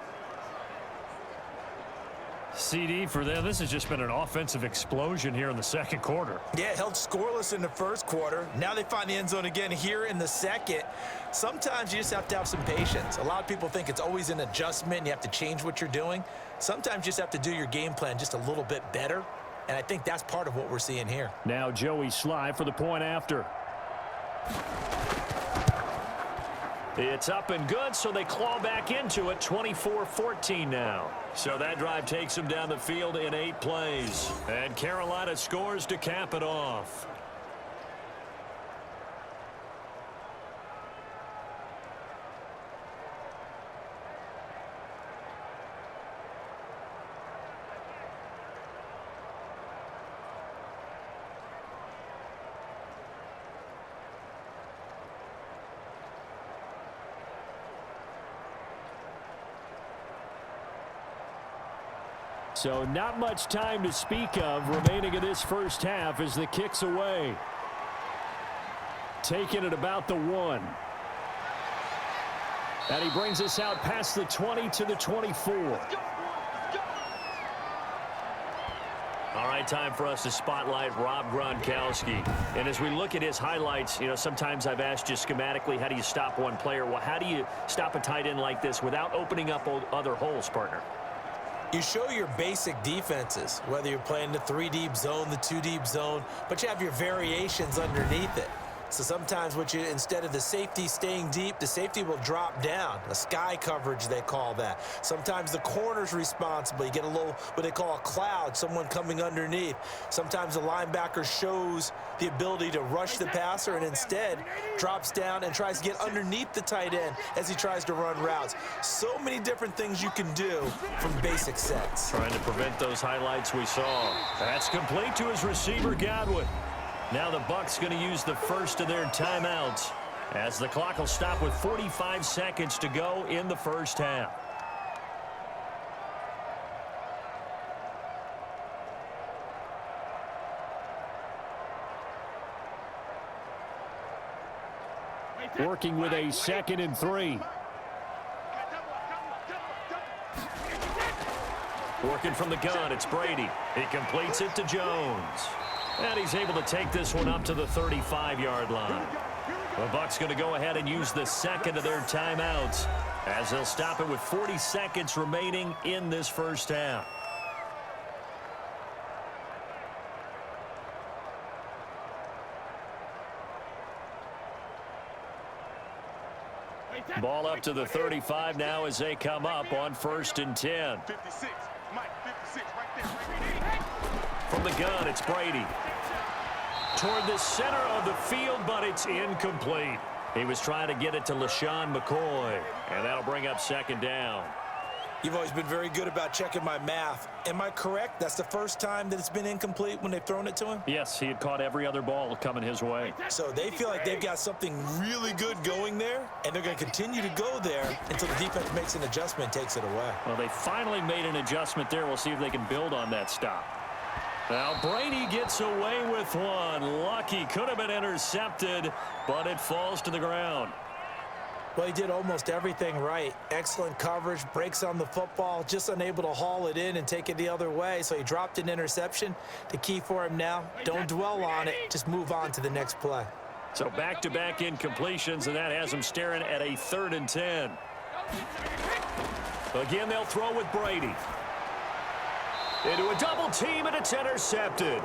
CD for them, this has just been an offensive explosion here in the second quarter. Yeah, held scoreless in the first quarter. Now they find the end zone again here in the second. Sometimes you just have to have some patience. A lot of people think it's always an adjustment and you have to change what you're doing. Sometimes you just have to do your game plan just a little bit better. And I think that's part of what we're seeing here. Now Joey Sly for the point after. It's up and good, so they claw back into it, 24-14 now. So that drive takes them down the field in 8 plays. And Carolina scores to cap it off. So not much time to speak of remaining in this first half as the kick's away. Taking it about the 1. And he brings us out past the 20 to the 24. All right, time for us to spotlight Rob Gronkowski. And as we look at his highlights, you know, sometimes I've asked you schematically, how do you stop one player? Well, how do you stop a tight end like this without opening up other holes, partner? You show your basic defenses, whether you're playing the 3-deep zone, the 2-deep zone, but you have your variations underneath it. So sometimes instead of the safety staying deep, the safety will drop down. A sky coverage, they call that. Sometimes the corner's responsible. You get a little, what they call a cloud, someone coming underneath. Sometimes the linebacker shows the ability to rush the passer and instead drops down and tries to get underneath the tight end as he tries to run routes. So many different things you can do from basic sets. Trying to prevent those highlights we saw. That's complete to his receiver, Godwin. Now the Bucs going to use the first of their timeouts as the clock will stop with 45 seconds to go in the first half. Working with a 2nd and 3. Working from the gun, it's Brady. He completes it to Jones. And he's able to take this one up to the 35-yard line. The Bucs going to go ahead and use the second of their timeouts as they'll stop it with 40 seconds remaining in this first half. Ball up to the 35 now as they come up on 1st and 10. 56, Mike, 56, right there. From the gun, it's Brady. Toward the center of the field, but it's incomplete. He was trying to get it to LaShawn McCoy, and that'll bring up 2nd down. You've always been very good about checking my math. Am I correct? That's the first time that it's been incomplete when they've thrown it to him? Yes, he had caught every other ball coming his way. So they feel like they've got something really good going there, and they're going to continue to go there until the defense makes an adjustment and takes it away. Well, they finally made an adjustment there. We'll see if they can build on that stop. Now Brady gets away with one. Lucky, could have been intercepted, but it falls to the ground. Well, he did almost everything right. Excellent coverage, breaks on the football, just unable to haul it in and take it the other way. So he dropped an interception. The key for him now, don't dwell on it. Just move on to the next play. So back-to-back incompletions, and that has him staring at a 3rd and 10. Again, they'll throw with Brady. Into a double team, and it's intercepted.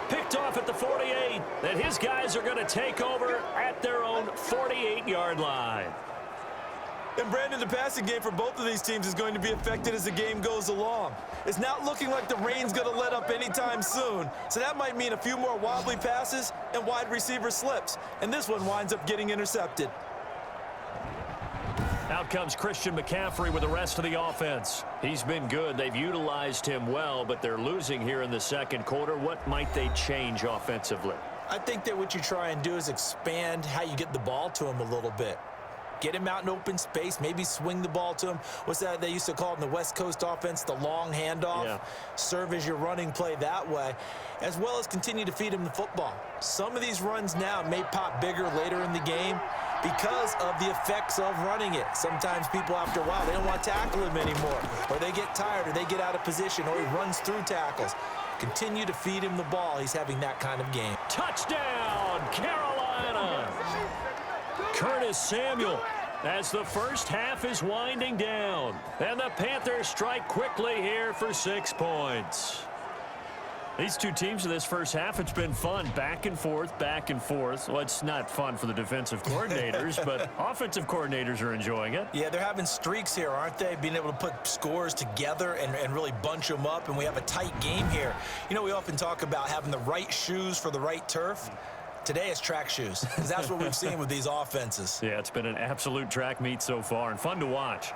Picked off at the 48, and his guys are going to take over at their own 48-yard line. And Brandon, the passing game for both of these teams is going to be affected as the game goes along. It's not looking like the rain's going to let up anytime soon, so that might mean a few more wobbly passes and wide receiver slips. And this one winds up getting intercepted. Out comes Christian McCaffrey with the rest of the offense. He's been good. They've utilized him well, but they're losing here in the second quarter. What might they change offensively? I think that what you try and do is expand how you get the ball to him a little bit. Get him out in open space, maybe swing the ball to him. What's that they used to call it in the West Coast offense, the long handoff? Yeah. Serve as your running play that way, as well as continue to feed him the football. Some of these runs now may pop bigger later in the game because of the effects of running it. Sometimes people, after a while, they don't want to tackle him anymore, or they get tired, or they get out of position, or he runs through tackles. Continue to feed him the ball. He's having that kind of game. Touchdown, Carolina! Curtis Samuel as the first half is winding down. And the Panthers strike quickly here for 6 points. These two teams in this first half, it's been fun. Back and forth, back and forth. Well, it's not fun for the defensive coordinators, but offensive coordinators are enjoying it. Yeah, they're having streaks here, aren't they? Being able to put scores together and really bunch them up, and we have a tight game here. You know, we often talk about having the right shoes for the right turf. Today it's track shoes, because that's what we've seen with these offenses. Yeah, it's been an absolute track meet so far and fun to watch.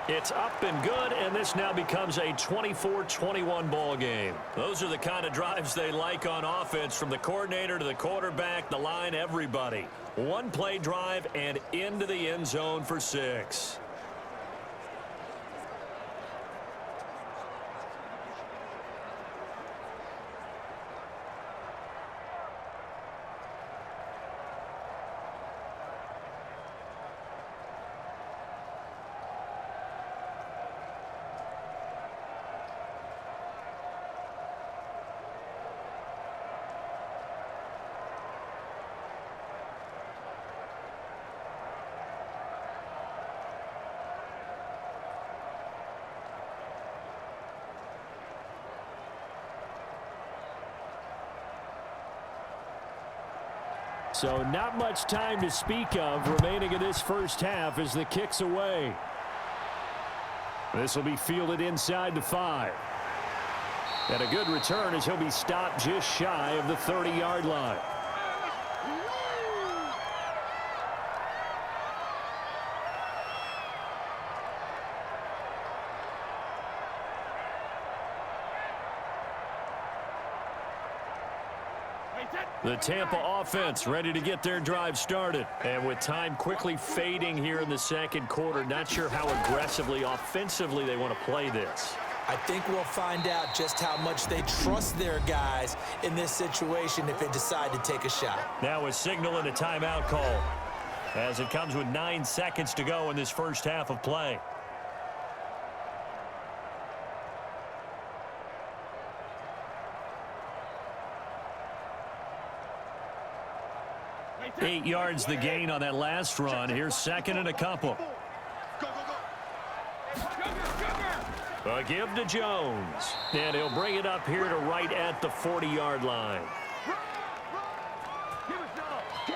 It's up and good, and this now becomes a 24-21 ball game. Those are the kind of drives they like on offense, from the coordinator to the quarterback, the line, everybody. One play drive and into the end zone for 6. So not much time to speak of remaining in this first half as the kick's away. This will be fielded inside the 5. And a good return as he'll be stopped just shy of the 30-yard line. The Tampa offense ready to get their drive started. And with time quickly fading here in the second quarter, not sure how aggressively, offensively they want to play this. I think we'll find out just how much they trust their guys in this situation if they decide to take a shot. Now a signal and a timeout call as it comes with 9 seconds to go in this first half of play. Eight yards the gain on that last run. Here's second and a couple. A give to Jones. And he'll bring it up here to right at the 40-yard line.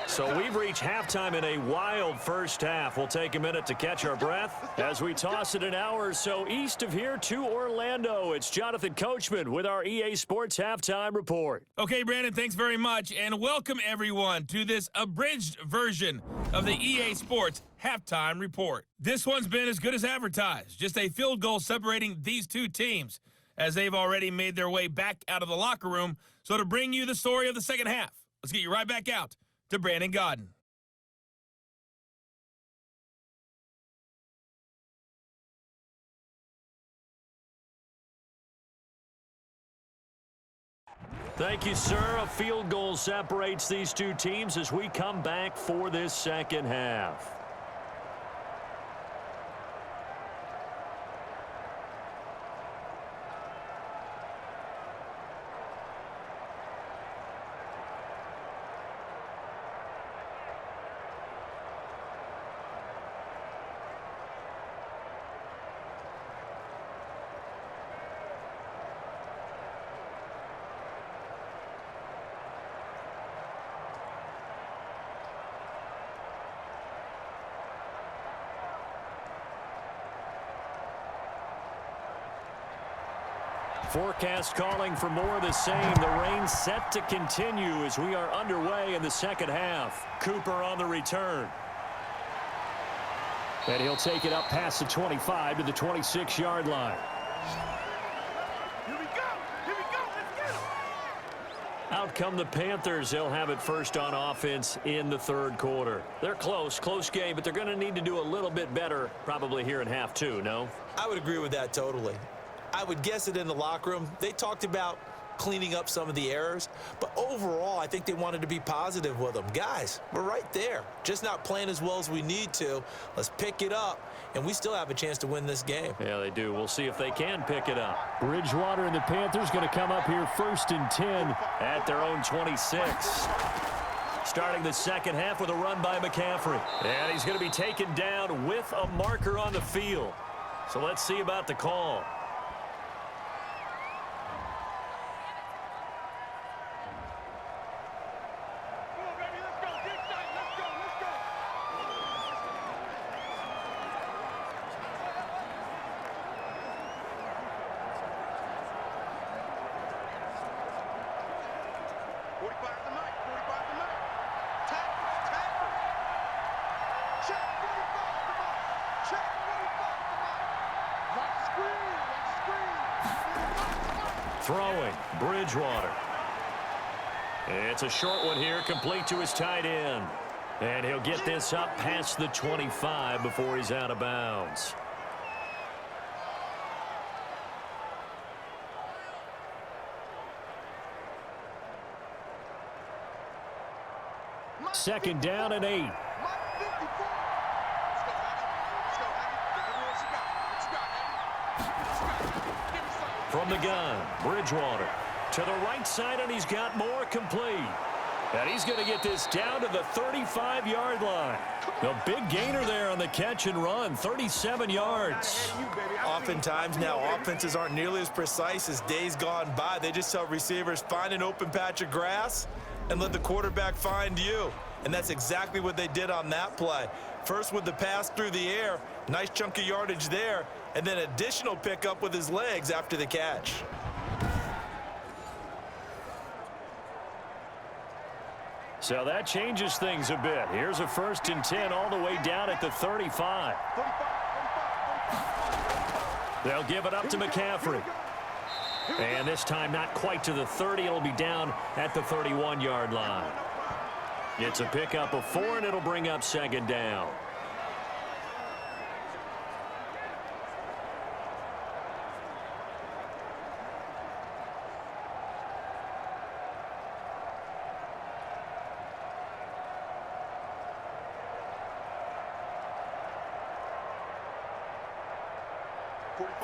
So we've reached halftime in a wild first half. We'll take a minute to catch our breath as we toss it an hour or so east of here to Orlando. It's Jonathan Coachman with our EA Sports Halftime Report. Okay, Brandon, thanks very much, and welcome everyone to this abridged version of the EA Sports Halftime Report. This one's been as good as advertised, just a field goal separating these two teams as they've already made their way back out of the locker room. So to bring you the story of the second half, let's get you right back out to Brandon Godden. Thank you, sir. A field goal separates these two teams as we come back for this second half. Forecast calling for more of the same. The rain set to continue as we are underway in the second half. Cooper on the return. And he'll take it up past the 25 to the 26-yard line. Here we go. Here we go. Let's get him. Out come the Panthers. They'll have it first on offense in the third quarter. They're close game, but they're going to need to do a little bit better probably here in half two, no? I would agree with that totally. I would guess it in the locker room. They talked about cleaning up some of the errors, but overall, I think they wanted to be positive with them. Guys, we're right there. Just not playing as well as we need to. Let's pick it up, and we still have a chance to win this game. Yeah, they do. We'll see if they can pick it up. Bridgewater and the Panthers going to come up here 1st and 10 at their own 26. Starting the second half with a run by McCaffrey. And he's going to be taken down with a marker on the field. So let's see about the call. Throwing, Bridgewater. It's a short one here, complete to his tight end. And he'll get this up past the 25 before he's out of bounds. Second down and 8. From the gun, Bridgewater to the right side, and he's got more, complete. And he's going to get this down to the 35-yard line. A big gainer there on the catch and run, 37 yards. Oftentimes now, offenses aren't nearly as precise as days gone by. They just tell receivers, find an open patch of grass and let the quarterback find you. And that's exactly what they did on that play. First with the pass through the air, nice chunk of yardage there, and then additional pickup with his legs after the catch. So that changes things a bit. Here's a 1st and 10 all the way down at the 35. They'll give it up to McCaffrey. And this time not quite to the 30. It'll be down at the 31-yard line. It's a pickup of 4, and it'll bring up 2nd down.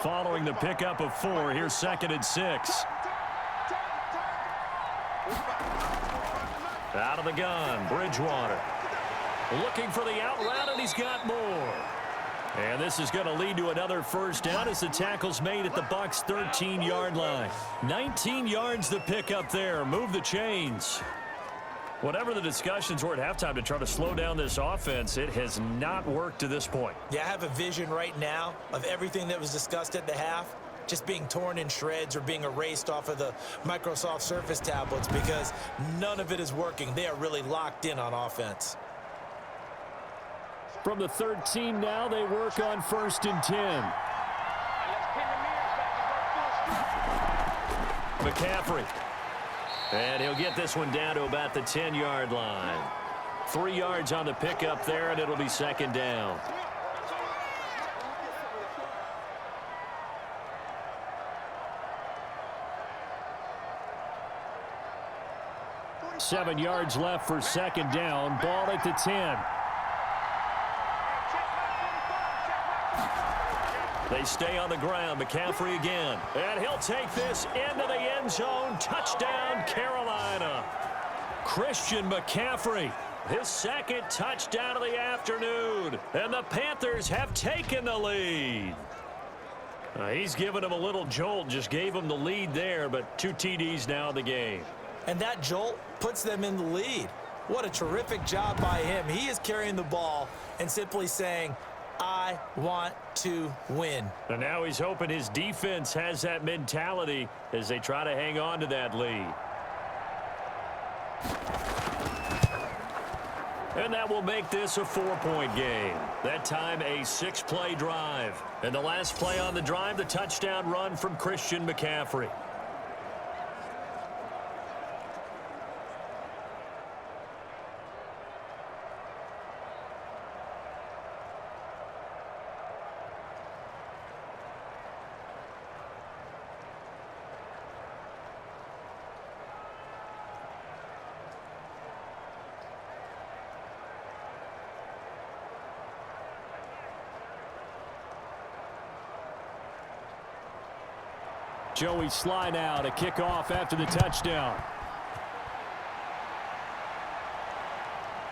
Following the pickup of 4, here's 2nd and 6. Out of the gun, Bridgewater. Looking for the out route, and he's got more. And this is going to lead to another 1st down as the tackle's made at the Bucs' 13-yard line. 19 yards to pick up there. Move the chains. Whatever the discussions were at halftime to try to slow down this offense, it has not worked to this point. Yeah, I have a vision right now of everything that was discussed at the half just being torn in shreds or being erased off of the Microsoft Surface tablets because none of it is working. They are really locked in on offense. From the 13 now, they work on 1st and 10. McCaffrey. And he'll get this one down to about the 10-yard line. 3 yards on the pickup there, and it'll be 2nd down. Seven yards left for 2nd down. Ball at the 10. They stay on the ground. McCaffrey again. And he'll take this into the end zone. Touchdown, Carolina. Christian McCaffrey, his 2nd touchdown of the afternoon. And the Panthers have taken the lead. He's given him a little jolt. Just gave him the lead there, but 2 TDs now in the game. And that jolt puts them in the lead. What a terrific job by him. He is carrying the ball and simply saying, I want to win. And now he's hoping his defense has that mentality as they try to hang on to that lead. And that will make this a 4-point game. That time a 6-play drive. And the last play on the drive, the touchdown run from Christian McCaffrey. Joey Sly now to kick off after the touchdown.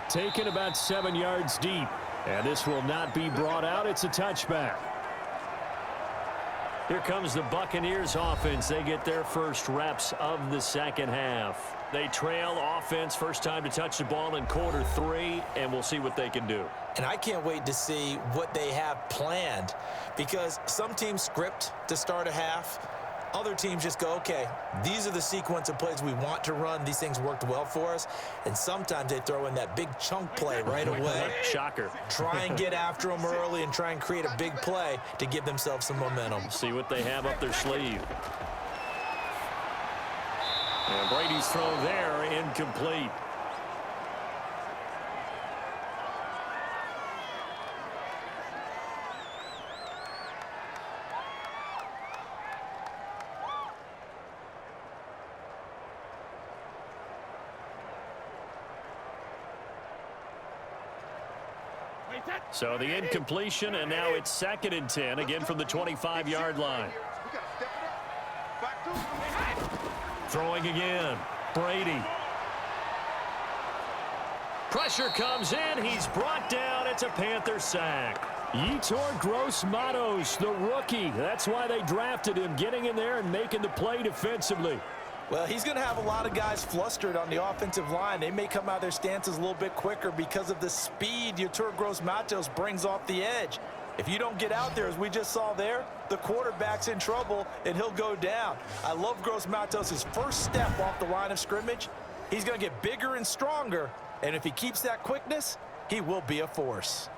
Taken about 7 yards deep. And this will not be brought out. It's a touchback. Here comes the Buccaneers offense. They get their first reps of the second half. They trail offense, first time to touch the ball in quarter 3, and we'll see what they can do. And I can't wait to see what they have planned, because some teams script to start a half. Other teams just go, okay, these are the sequence of plays we want to run. These things worked well for us. And sometimes they throw in that big chunk play right away. Shocker. Try and get after them early and try and create a big play to give themselves some momentum. See what they have up their sleeve. And Brady's throw there, incomplete. So the incompletion, and now it's 2nd and 10, again from the 25-yard line. Throwing again, Brady. Pressure comes in, he's brought down, it's a Panther sack. Yetur Gross-Matos, the rookie. That's why they drafted him, getting in there and making the play defensively. Well, he's going to have a lot of guys flustered on the offensive line. They may come out of their stances a little bit quicker because of the speed Yetur Gross-Matos brings off the edge. If you don't get out there, as we just saw there, the quarterback's in trouble, and he'll go down. I love Gross-Matos' first step off the line of scrimmage. He's going to get bigger and stronger, and if he keeps that quickness, he will be a force.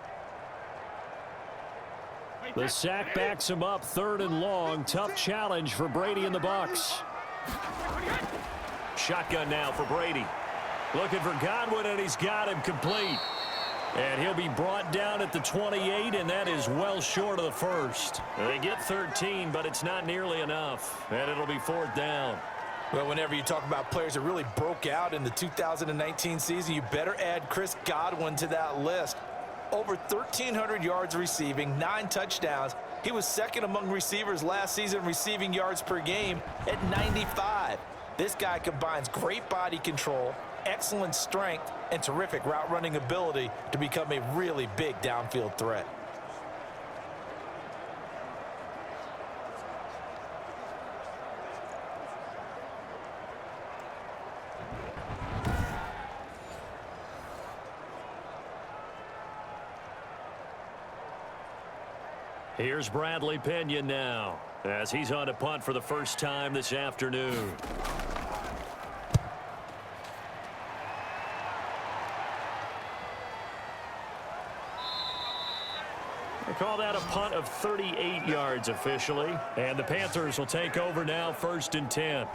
The sack backs him up, 3rd and long. Tough challenge for Brady and the Bucs. Shotgun now for Brady. Looking for Godwin, and he's got him complete. And he'll be brought down at the 28, and that is well short of the first. They get 13, but it's not nearly enough. And it'll be 4th down. Well, whenever you talk about players that really broke out in the 2019 season, you better add Chris Godwin to that list. Over 1,300 yards receiving, 9 touchdowns. He was 2nd among receivers last season receiving yards per game at 95. This guy combines great body control, excellent strength, and terrific route running ability to become a really big downfield threat. Here's Bradley Pinion now, as he's on a punt for the first time this afternoon. They call that a punt of 38 yards officially. And the Panthers will take over now, 1st and 10.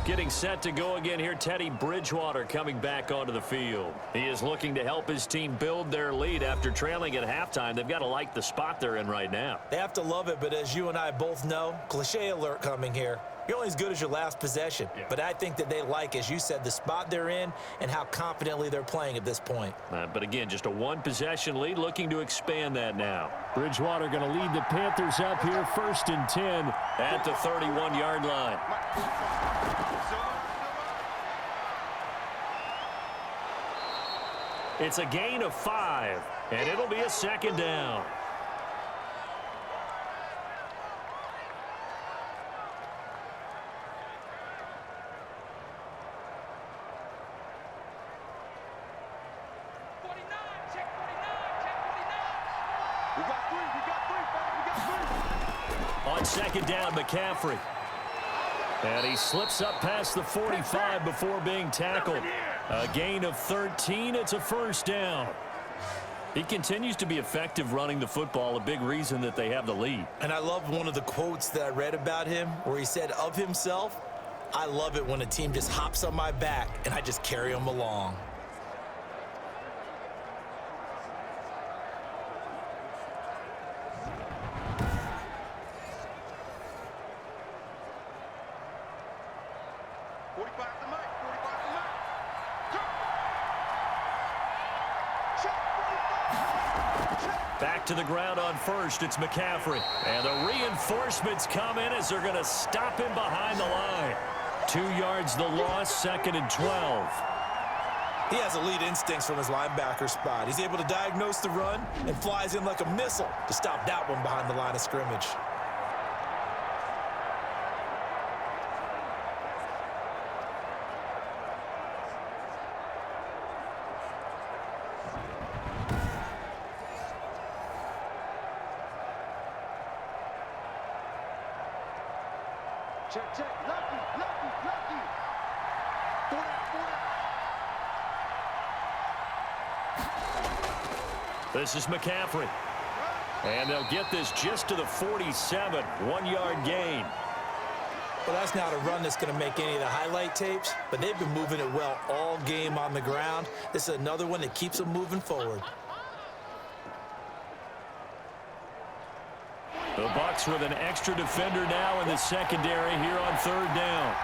Getting set to go again here, Teddy Bridgewater coming back onto the field. He is looking to help his team build their lead after trailing at halftime. They've got to like the spot they're in right now. They have to love it, but as you and I both know, cliche alert coming here. You're only as good as your last possession. Yeah. But I think that they like, as you said, the spot they're in and how confidently they're playing at this point. But again, just a 1-possession lead, looking to expand that now. Bridgewater going to lead the Panthers up here, 1st and 10 at the 31-yard line. It's a gain of 5, and it'll be a 2nd down. We got second down, McCaffrey. And he slips up past the 45 before being tackled. A gain of 13. It's a first down. He continues to be effective running the football, a big reason that they have the lead. And I love one of the quotes that I read about him where he said of himself, "I love it when a team just hops on my back and I just carry them along." Back to the ground on first, it's McCaffrey. And the reinforcements come in as they're going to stop him behind the line. 2 yards the loss, second and 12. He has elite instincts from his linebacker spot. He's able to diagnose the run and flies in like a missile to stop that one behind the line of scrimmage. Check, Lumpy. Pull that. This is McCaffrey. And they'll get this just to the 47, 1-yard gain. Well, that's not a run that's going to make any of the highlight tapes, but they've been moving it well all game on the ground. This is another one that keeps them moving forward. The Bucs with an extra defender now in the secondary here on third down.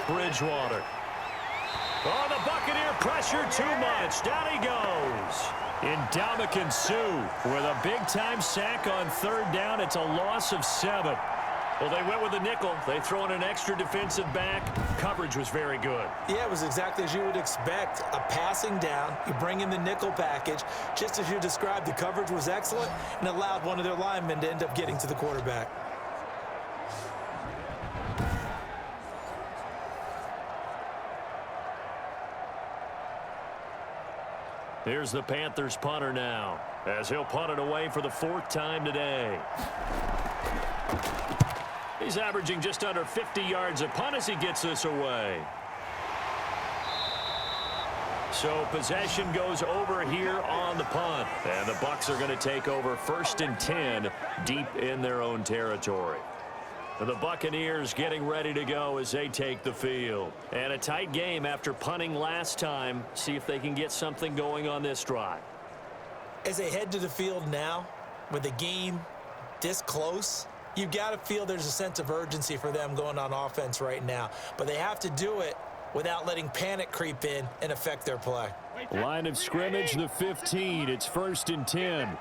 Bridgewater. Oh, the Buccaneer pressure too much. Down he goes. Ndamukong Suh with a big-time sack on third down. It's a loss of 7. Well, they went with the nickel. They throw in an extra defensive back. Coverage was very good. Yeah, it was exactly as you would expect. A passing down, you bring in the nickel package. Just as you described, the coverage was excellent and allowed one of their linemen to end up getting to the quarterback. Here's the Panthers punter now, as he'll punt it away for the 4th time today. He's averaging just under 50 yards a punt as he gets this away. So possession goes over here on the punt. And the Bucs are going to take over 1st and 10 deep in their own territory. The Buccaneers getting ready to go as they take the field. And a tight game after punting last time. See if they can get something going on this drive. As they head to the field now, with the game this close, you've got to feel there's a sense of urgency for them going on offense right now. But they have to do it without letting panic creep in and affect their play. Line of scrimmage, the 15. It's 1st and 10.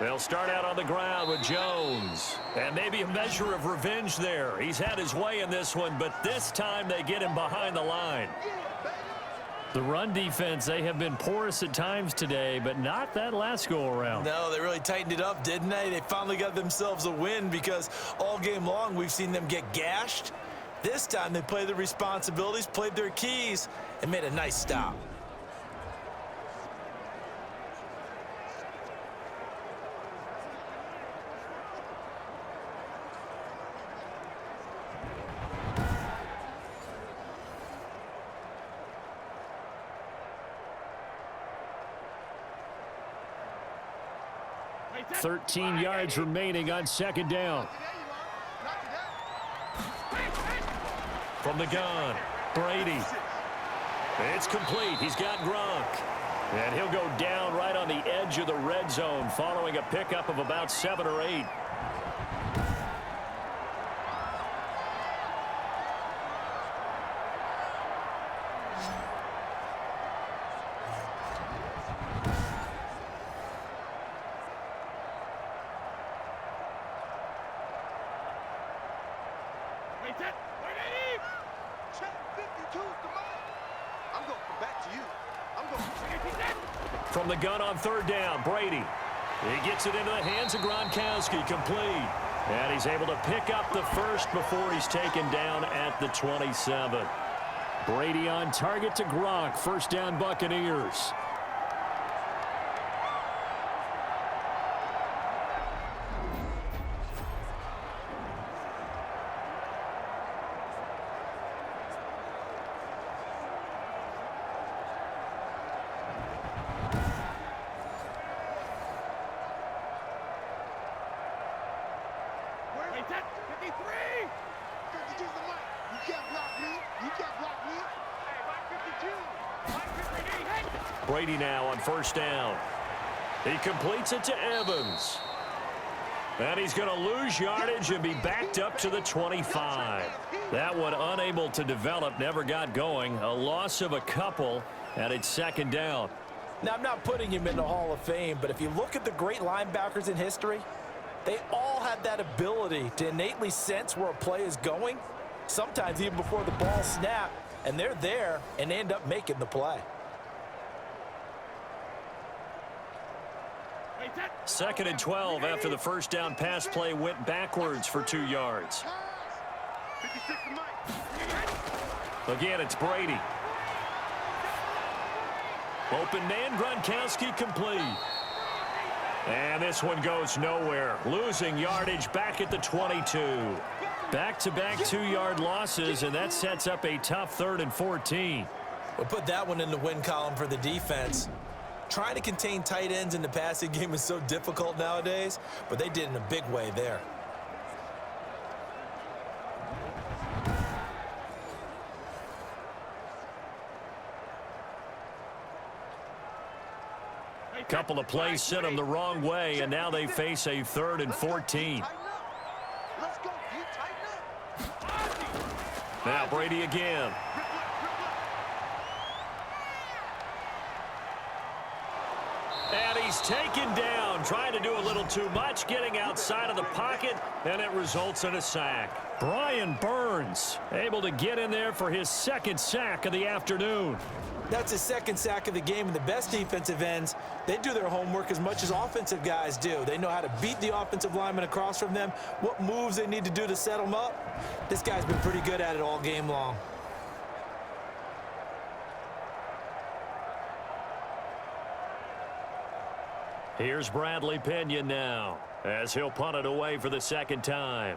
They'll start out on the ground with Jones. And maybe a measure of revenge there. He's had his way in this one, but this time they get him behind the line. The run defense, they have been porous at times today, but not that last go-around. No, they really tightened it up, didn't they? They finally got themselves a win because all game long we've seen them get gashed. This time they played their responsibilities, played their keys, and made a nice stop. $13 yards remaining on 2nd down. From the gun, Brady. It's complete. He's got Gronk. And he'll go down right on the edge of the red zone following a pickup of about 7 or 8. From the gun on 3rd down, Brady. He gets it into the hands of Gronkowski, complete. And he's able to pick up the first before he's taken down at the 27. Brady on target to Gronk. 1st down, Buccaneers. 53. 52's the mic. You can't block me. You can't block me. Hey, Mike 52. Mike 53. Hey. Brady now on first down. He completes it to Evans. And he's going to lose yardage and be backed up to the 25. That one unable to develop, never got going. A loss of a couple, and it's second down. Now, I'm not putting him in the Hall of Fame, but if you look at the great linebackers in history, they all have that ability to innately sense where a play is going, sometimes even before the ball snaps, and they're there and end up making the play. Second and 12 after the first down pass play went backwards for 2 yards. 56 the mic. Again, it's Brady. Open man, Gronkowski complete. And this one goes nowhere. Losing yardage back at the 22. Back-to-back 2-yard losses, and that sets up a tough 3rd and 14. We'll put that one in the win column for the defense. Trying to contain tight ends in the passing game is so difficult nowadays, but they did in a big way there. Couple of plays sent them the wrong way, and now they face a 3rd and 14. Let's go. You tighten up. Now Brady again. And he's taken down, trying to do a little too much, getting outside of the pocket, and it results in a sack. Brian Burns able to get in there for his 2nd sack of the afternoon. That's his 2nd sack of the game, and the best defensive ends, they do their homework as much as offensive guys do. They know how to beat the offensive lineman across from them, what moves they need to do to set them up. This guy's been pretty good at it all game long. Here's Bradley Pinion now, as he'll punt it away for the 2nd time.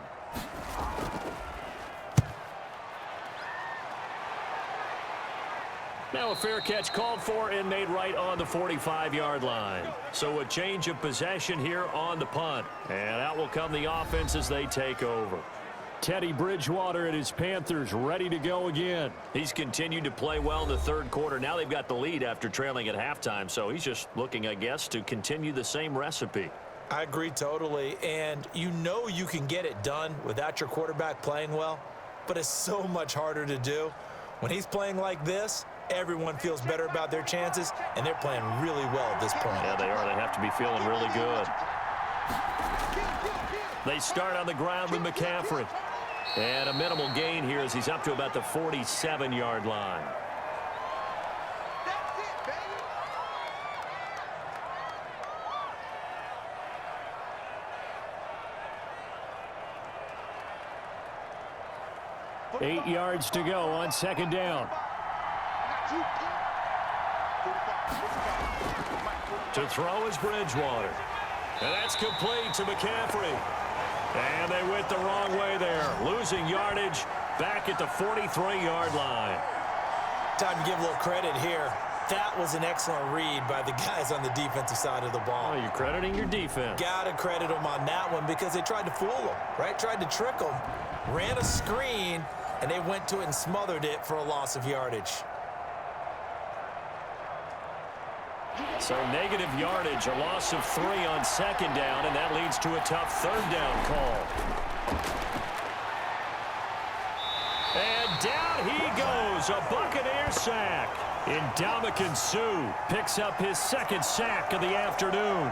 Now a fair catch called for and made right on the 45-yard line. So a change of possession here on the punt. And out will come the offense as they take over. Teddy Bridgewater and his Panthers ready to go again. He's continued to play well in the 3rd quarter. Now they've got the lead after trailing at halftime. So he's just looking, I guess, to continue the same recipe. I agree totally. And you know you can get it done without your quarterback playing well. But it's so much harder to do. When he's playing like this, everyone feels better about their chances, and they're playing really well at this point. Yeah, they are. They have to be feeling really good. They start on the ground with McCaffrey. And a minimal gain here as he's up to about the 47-yard line. That's it, 8 yards to go on 2nd down. To throw is Bridgewater. And that's complete to McCaffrey. And they went the wrong way there. Losing yardage back at the 43-yard line. Time to give a little credit here. That was an excellent read by the guys on the defensive side of the ball. Oh, you're crediting your defense. Got to credit them on that one because they tried to fool them, right? Tried to trick them. Ran a screen, and they went to it and smothered it for a loss of yardage. So negative yardage, a loss of 3 on 2nd down, and that leads to a tough 3rd down call. And down he goes, a Buccaneer sack. Ndamukong Suh picks up his 2nd sack of the afternoon.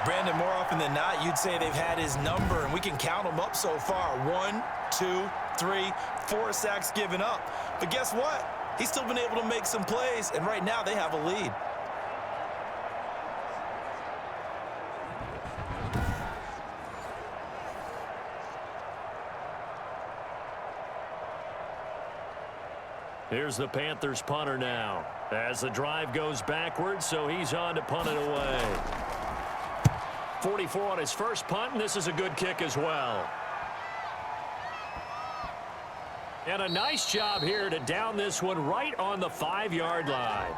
Brandon, more often than not, you'd say they've had his number, and we can count them up so far. 1, 2, 3, 4 sacks given up. But guess what? He's still been able to make some plays, and right now they have a lead. Here's the Panthers punter now as the drive goes backwards, so he's on to punt it away. 44 on his first punt, and this is a good kick as well. And a nice job here to down this one right on the 5-yard line.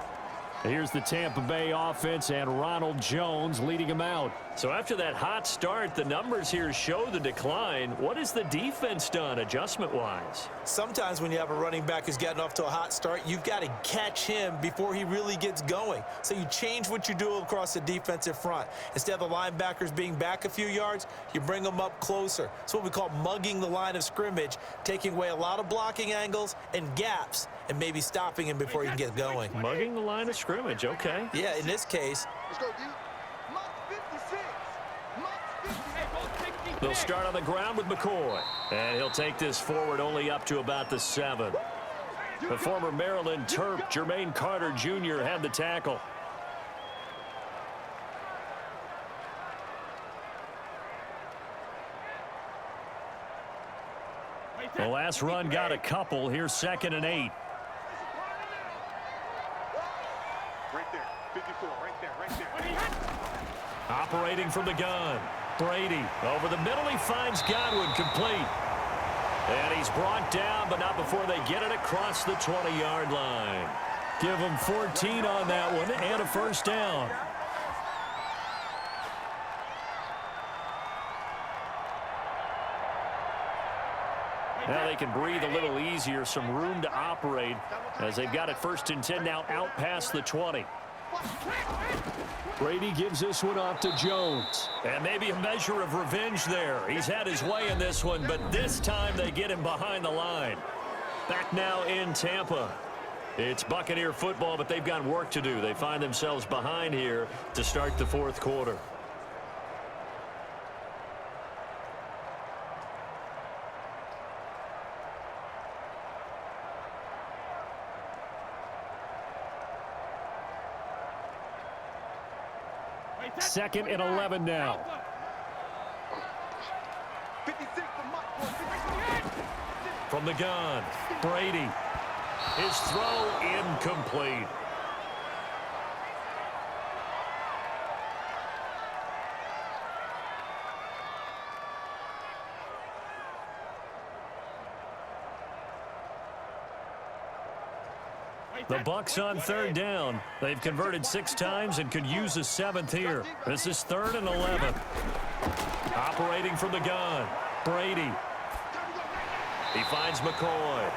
Here's the Tampa Bay offense and Ronald Jones leading them out. So after that hot start, the numbers here show the decline. What has the defense done adjustment-wise? Sometimes when you have a running back who's getting off to a hot start, you've got to catch him before he really gets going. So you change what you do across the defensive front. Instead of the linebackers being back a few yards, you bring them up closer. It's what we call mugging the line of scrimmage, taking away a lot of blocking angles and gaps and maybe stopping him before he can get going. Mugging the line of scrimmage, okay. Yeah, in this case. Let's go, dude. Mark 56. Mark 56. They'll start on the ground with McCoy. And he'll take this forward only up to about the 7. The former Maryland Terp, Jermaine Carter Jr. had the tackle. The last run got a couple. Here's 2nd and 8. Right there. 54. Right there. Operating from the gun. Brady over the middle. He finds Godwin complete. And he's brought down, but not before they get it across the 20-yard line. Give him 14 on that one and a first down. Now they can breathe a little easier, some room to operate as they've got it 1st and 10 now out past the 20. Brady gives this one off to Jones. And maybe a measure of revenge there. He's had his way in this one, but this time they get him behind the line. Back now in Tampa. It's Buccaneer football, but they've got work to do. They find themselves behind here to start the 4th quarter. Second and 11 now. 56 for Mike. From the gun, Brady. His throw incomplete. The Bucs on 3rd down. They've converted 6 times and could use a 7th here. This is 3rd and 11. Operating from the gun, Brady. He finds McCoy.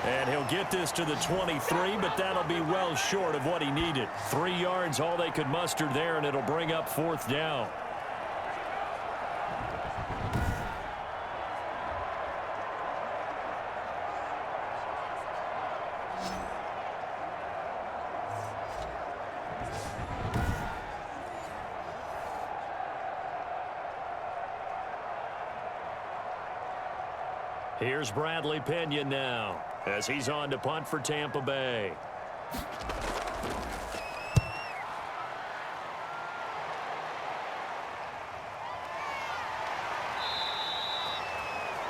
And he'll get this to the 23, but that'll be well short of what he needed. 3 yards, all they could muster there, and it'll bring up 4th down. Here's Bradley Pinion now as he's on to punt for Tampa Bay.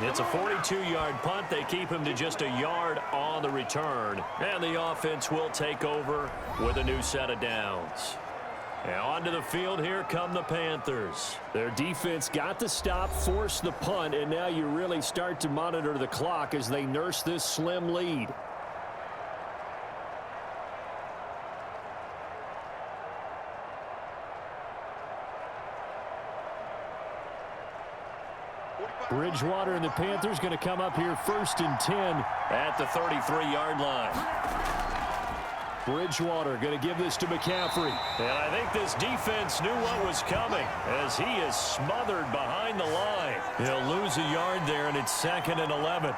It's a 42-yard punt. They keep him to just a yard on the return. And the offense will take over with a new set of downs. And onto the field, here come the Panthers. Their defense got the stop, forced the punt, and now you really start to monitor the clock as they nurse this slim lead. Bridgewater and the Panthers going to come up here 1st and 10 at the 33-yard line. Bridgewater going to give this to McCaffrey. And I think this defense knew what was coming as he is smothered behind the line. He'll lose a yard there, and it's 2nd and 11.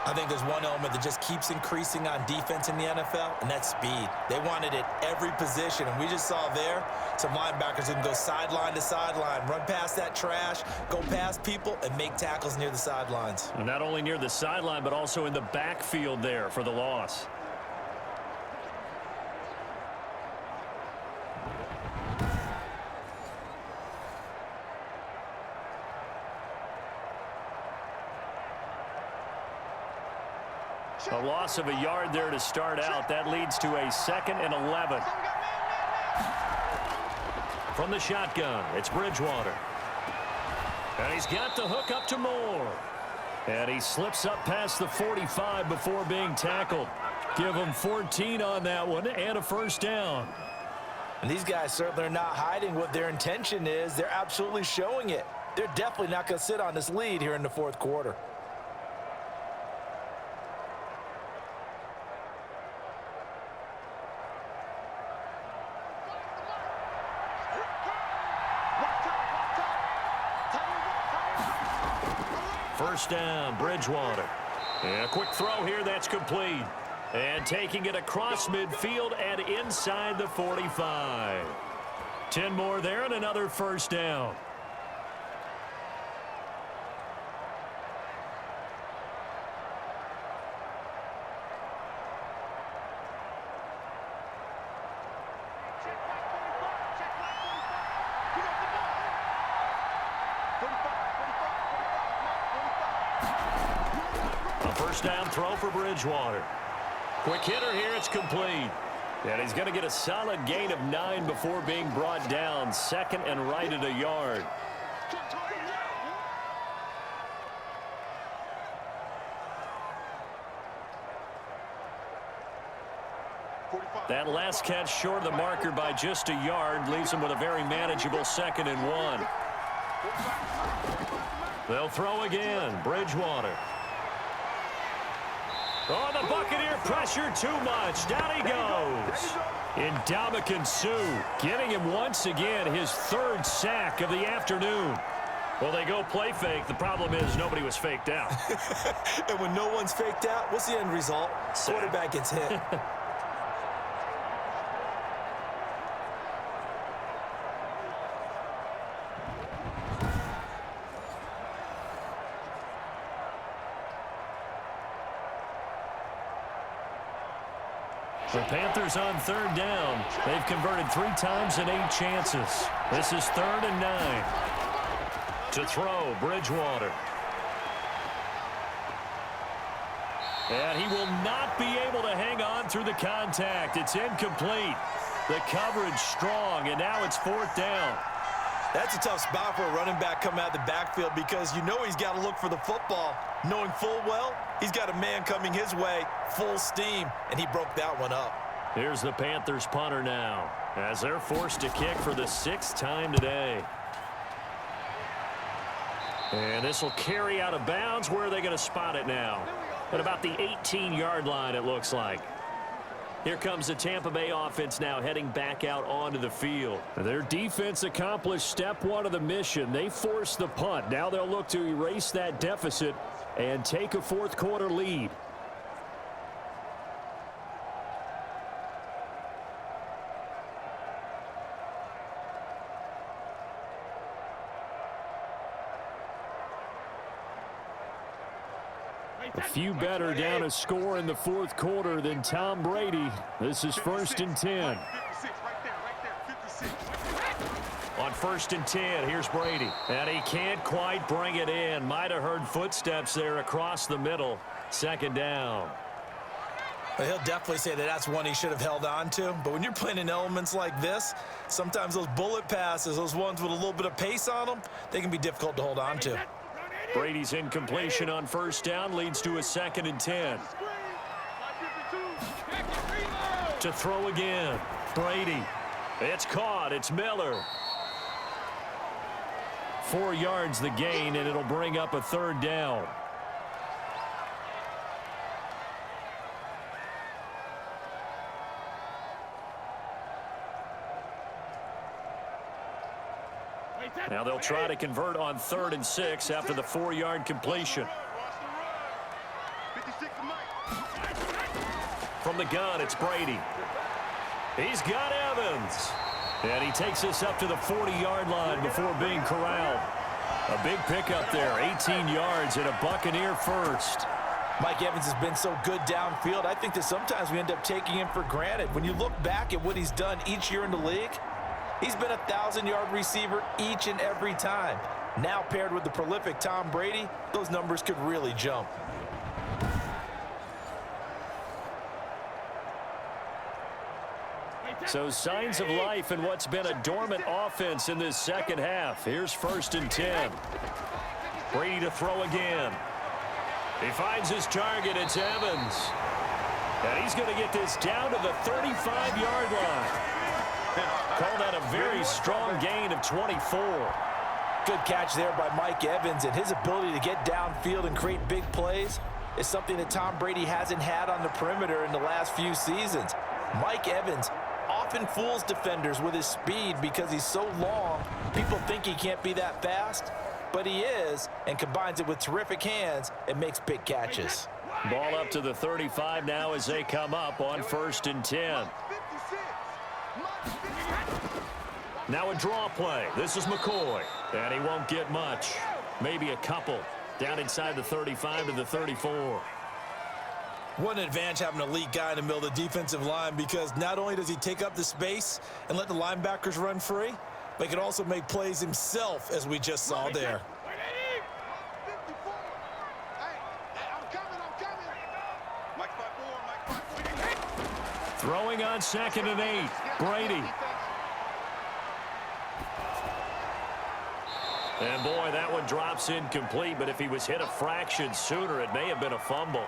I think there's one element that just keeps increasing on defense in the NFL, and that's speed. They want it at every position, and we just saw there some linebackers who can go sideline to sideline, run past that trash, go past people, and make tackles near the sidelines. And not only near the sideline, but also in the backfield there for the loss. A loss of a yard there to start out. That leads to a 2nd and 11. From the shotgun, it's Bridgewater. And he's got the hook up to Moore. And he slips up past the 45 before being tackled. Give them 14 on that one and a first down. And these guys certainly are not hiding what their intention is. They're absolutely showing it. They're definitely not going to sit on this lead here in the fourth quarter. First down, Bridgewater. And a quick throw here that's complete. And taking it across midfield and inside the 45. 10 more there and another first down. A first down throw for Bridgewater. Quick hitter here, it's complete. And he's going to get a solid gain of 9 before being brought down. Second and right at a yard. That last catch short of the marker by just a yard leaves him with a very manageable 2nd and 1. They'll throw again. Bridgewater. Oh, the Buccaneer pressure too much. Down he goes. Ndamukong Suh getting him once again his 3rd sack of the afternoon. Well, they go play fake. The problem is nobody was faked out. And when no one's faked out, what's the end result? Sack. Quarterback gets hit. The Panthers on 3rd down. They've converted 3 times in 8 chances. This is 3rd and 9. To throw, Bridgewater. And he will not be able to hang on through the contact. It's incomplete. The coverage strong, and now it's 4th down. That's a tough spot for a running back coming out of the backfield because you know he's got to look for the football, knowing full well he's got a man coming his way, full steam, and he broke that one up. Here's the Panthers punter now as they're forced to kick for the 6th time today. And this will carry out of bounds. Where are they going to spot it now? At about the 18-yard line, it looks like. Here comes the Tampa Bay offense now heading back out onto the field. Their defense accomplished step 1 of the mission. They forced the punt. Now they'll look to erase that deficit and take a 4th quarter lead. A few better down a score in the 4th quarter than Tom Brady. This is 1st and 10. On 1st and 10, here's Brady. And he can't quite bring it in. Might have heard footsteps there across the middle. 2nd down. Well, he'll definitely say that that's one he should have held on to. But when you're playing in elements like this, sometimes those bullet passes, those ones with a little bit of pace on them, they can be difficult to hold on to. Brady's incompletion on 1st down leads to a 2nd and 10. To throw again. Brady. It's caught. It's Miller. 4 yards the gain, and it'll bring up a 3rd down. Now they'll try to convert on 3rd and 6 after the 4-yard completion. From the gun, it's Brady. He's got Evans. And he takes us up to the 40-yard line before being corralled. A big pickup there, 18 yards and a Buccaneer first. Mike Evans has been so good downfield. I think that sometimes we end up taking him for granted. When you look back at what he's done each year in the league, he's been a 1,000-yard receiver each and every time. Now paired with the prolific Tom Brady, those numbers could really jump. So signs of life in what's been a dormant offense in this 2nd half. Here's 1st and 10. Brady to throw again. He finds his target. It's Evans. And he's going to get this down to the 35-yard line. Call that a very strong gain of 24. Good catch there by Mike Evans, and his ability to get downfield and create big plays is something that Tom Brady hasn't had on the perimeter in the last few seasons. Mike Evans often fools defenders with his speed because he's so long. People think he can't be that fast, but he is, and combines it with terrific hands and makes big catches. Ball up to the 35 now as they come up on 1st and 10. Now a draw play. This is McCoy, and he won't get much. Maybe a couple. Down inside the 35 to the 34. What an advantage having an elite guy in the middle of the defensive line, because not only does he take up the space and let the linebackers run free, but he can also make plays himself, as we just saw there. Throwing on 2nd and 8. Brady. And boy, that one drops incomplete, but if he was hit a fraction sooner, it may have been a fumble.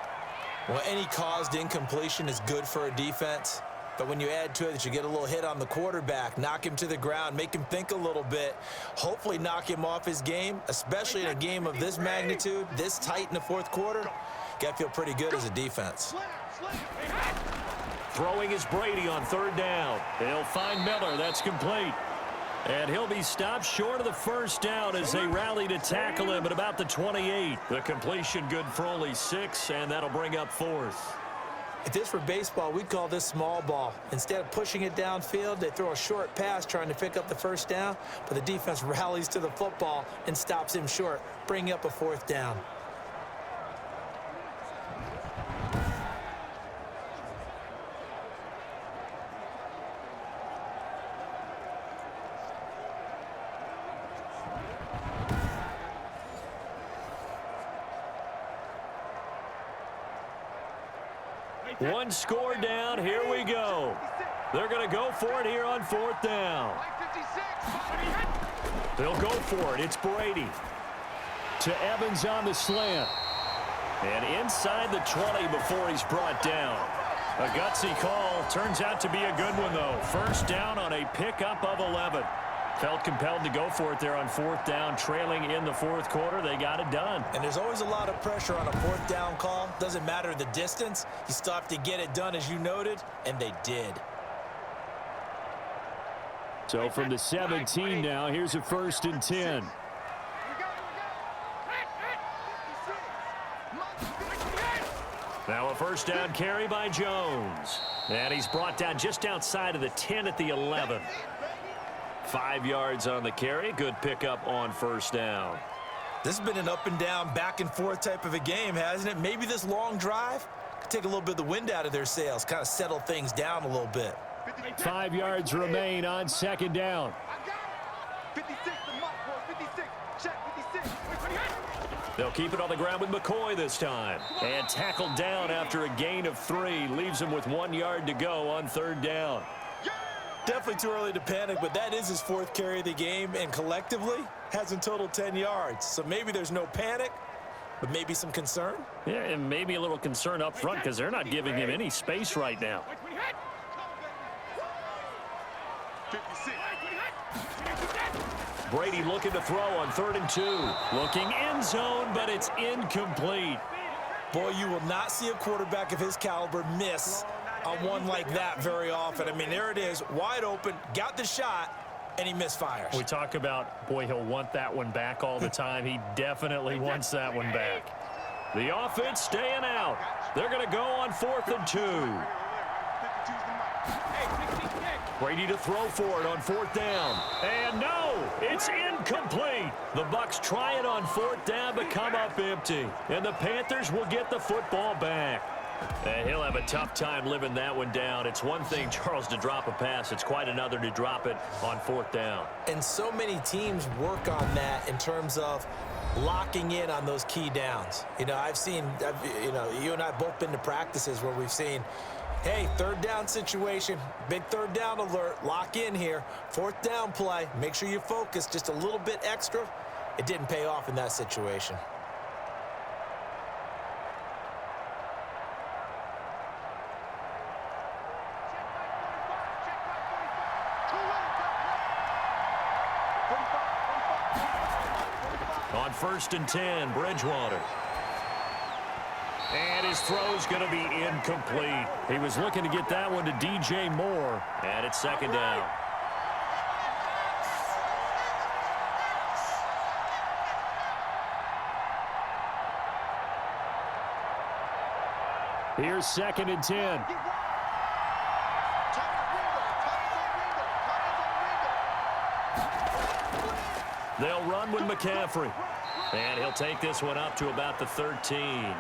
Well, any caused incompletion is good for a defense, but when you add to it that you get a little hit on the quarterback, knock him to the ground, make him think a little bit, hopefully knock him off his game, especially in a game of this magnitude, this tight in the 4th quarter, got to feel pretty good as a defense. Throwing is Brady on 3rd down. He'll find Miller. That's complete. And he'll be stopped short of the 1st down as they rally to tackle him at about the 28. The completion good for only 6, and that'll bring up 4th. If this were baseball, we'd call this small ball. Instead of pushing it downfield, they throw a short pass trying to pick up the 1st down, but the defense rallies to the football and stops him short, bringing up a 4th down. One score down. Here we go. They're going to go for it here on 4th down. They'll go for it. It's Brady. To Evans on the slant. And inside the 20 before he's brought down. A gutsy call. Turns out to be a good one, though. 1st down on a pickup of 11. Felt compelled to go for it there on 4th down, trailing in the 4th quarter. They got it done. And there's always a lot of pressure on a 4th down call. Doesn't matter the distance. You still have to get it done, as you noted, and they did. So from the 17 now, here's a 1st and 10. Now a 1st down carry by Jones. And he's brought down just outside of the 10 at the 11. 5 yards on the carry. Good pickup on 1st down. This has been an up and down, back and forth type of a game, hasn't it? Maybe this long drive could take a little bit of the wind out of their sails, kind of settle things down a little bit. 5 yards remain on 2nd down. 56, the mark, boys. 56. Check 56. They'll keep it on the ground with McCoy this time. And tackled down after a gain of 3. Leaves him with 1 yard to go on 3rd down. Definitely too early to panic, but that is his 4th carry of the game, and collectively has in total 10 yards. So maybe there's no panic, but maybe some concern. Yeah, and maybe a little concern up front because they're not giving him any space right now. Brady looking to throw on 3rd and 2. Looking end zone, but it's incomplete. Boy, you will not see a quarterback of his caliber miss on one like that very often. I mean, there it is, wide open, got the shot, and he misfires. We talk about, boy, he'll want that one back all the time. He definitely wants that one back. The offense staying out. They're going to go on 4th and 2. Brady to throw for it on 4th down. And no, it's incomplete. The Bucs try it on 4th down but come up empty. And the Panthers will get the football back. And he'll have a tough time living that one down. It's one thing, Charles, to drop a pass. It's quite another to drop it on 4th down. And so many teams work on that in terms of locking in on those key downs. You know, you and I have both been to practices where we've seen, hey, 3rd down situation, big 3rd down alert, lock in here. 4th down play, make sure you focus just a little bit extra. It didn't pay off in that situation. On 1st and 10, Bridgewater. And his throw's going to be incomplete. He was looking to get that one to DJ Moore, and it's 2nd down. Here's 2nd and 10. They'll run with McCaffrey. And he'll take this one up to about the 13.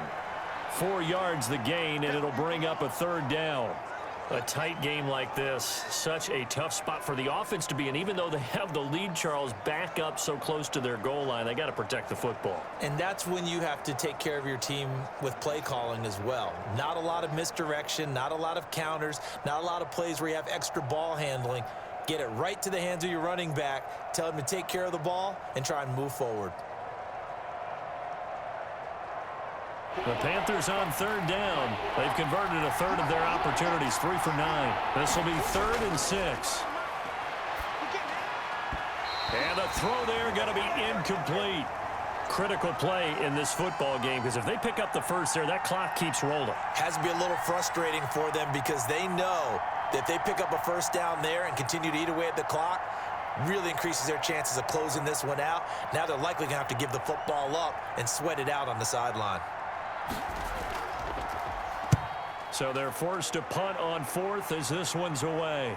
4 yards the gain, and it'll bring up a 3rd down. A tight game like this, such a tough spot for the offense to be in. Even though they have the lead, Charles, back up so close to their goal line, they got to protect the football. And that's when you have to take care of your team with play calling as well. Not a lot of misdirection, not a lot of counters, not a lot of plays where you have extra ball handling. Get it right to the hands of your running back, tell him to take care of the ball, and try and move forward. The Panthers on 3rd down. They've converted a 1/3 of their opportunities, 3 for 9. This will be 3rd and 6. And the throw there going to be incomplete. Critical play in this football game, because if they pick up the first there, that clock keeps rolling. Has to be a little frustrating for them because they know that if they pick up a 1st down there and continue to eat away at the clock, really increases their chances of closing this one out. Now they're likely going to have to give the football up and sweat it out on the sideline. So they're forced to punt on 4th as this one's away.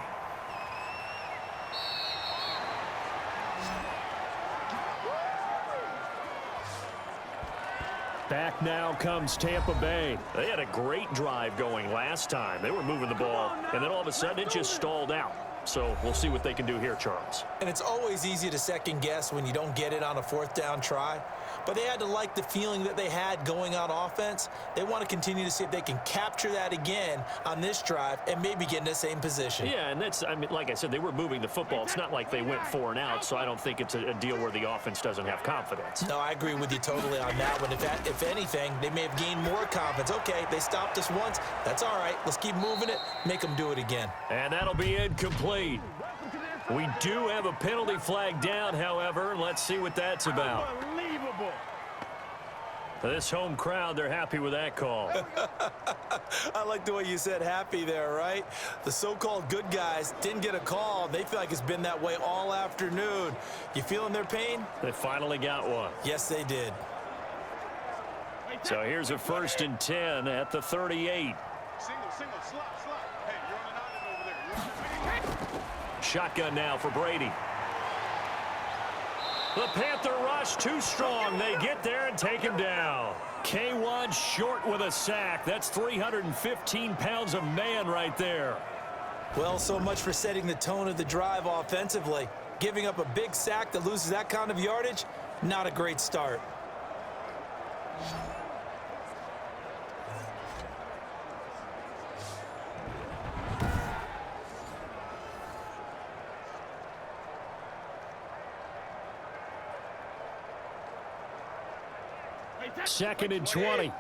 Back now comes Tampa Bay. They had a great drive going last time. They were moving the ball, and then all of a sudden it just stalled out. So we'll see what they can do here, Charles. And it's always easy to second guess when you don't get it on a 4th down try. But they had to like the feeling that they had going on offense. They want to continue to see if they can capture that again on this drive and maybe get in the same position. Yeah, and that's, I mean, like I said, they were moving the football. It's not like they went 4 and out, so I don't think it's a deal where the offense doesn't have confidence. No, I agree with you totally on that one. If anything, they may have gained more confidence. Okay, they stopped us once. That's all right. Let's keep moving it. Make them do it again. And that'll be incomplete. We do have a penalty flag down, however. Let's see what that's about. Unbelievable. This home crowd, they're happy with that call. I like the way you said happy there, right? The so-called good guys didn't get a call. They feel like it's been that way all afternoon. You feeling their pain? They finally got one. Yes, they did. So here's a 1st and 10 at the 38. Single, slot. Hey, you're on an island over there. Shotgun now for Brady. The Panther rush too strong. They get there and take him down. K1 short with a sack. That's 315 pounds of man right there. Well, so much for setting the tone of the drive offensively. Giving up a big sack that loses that kind of yardage, not a great start. Second and 20.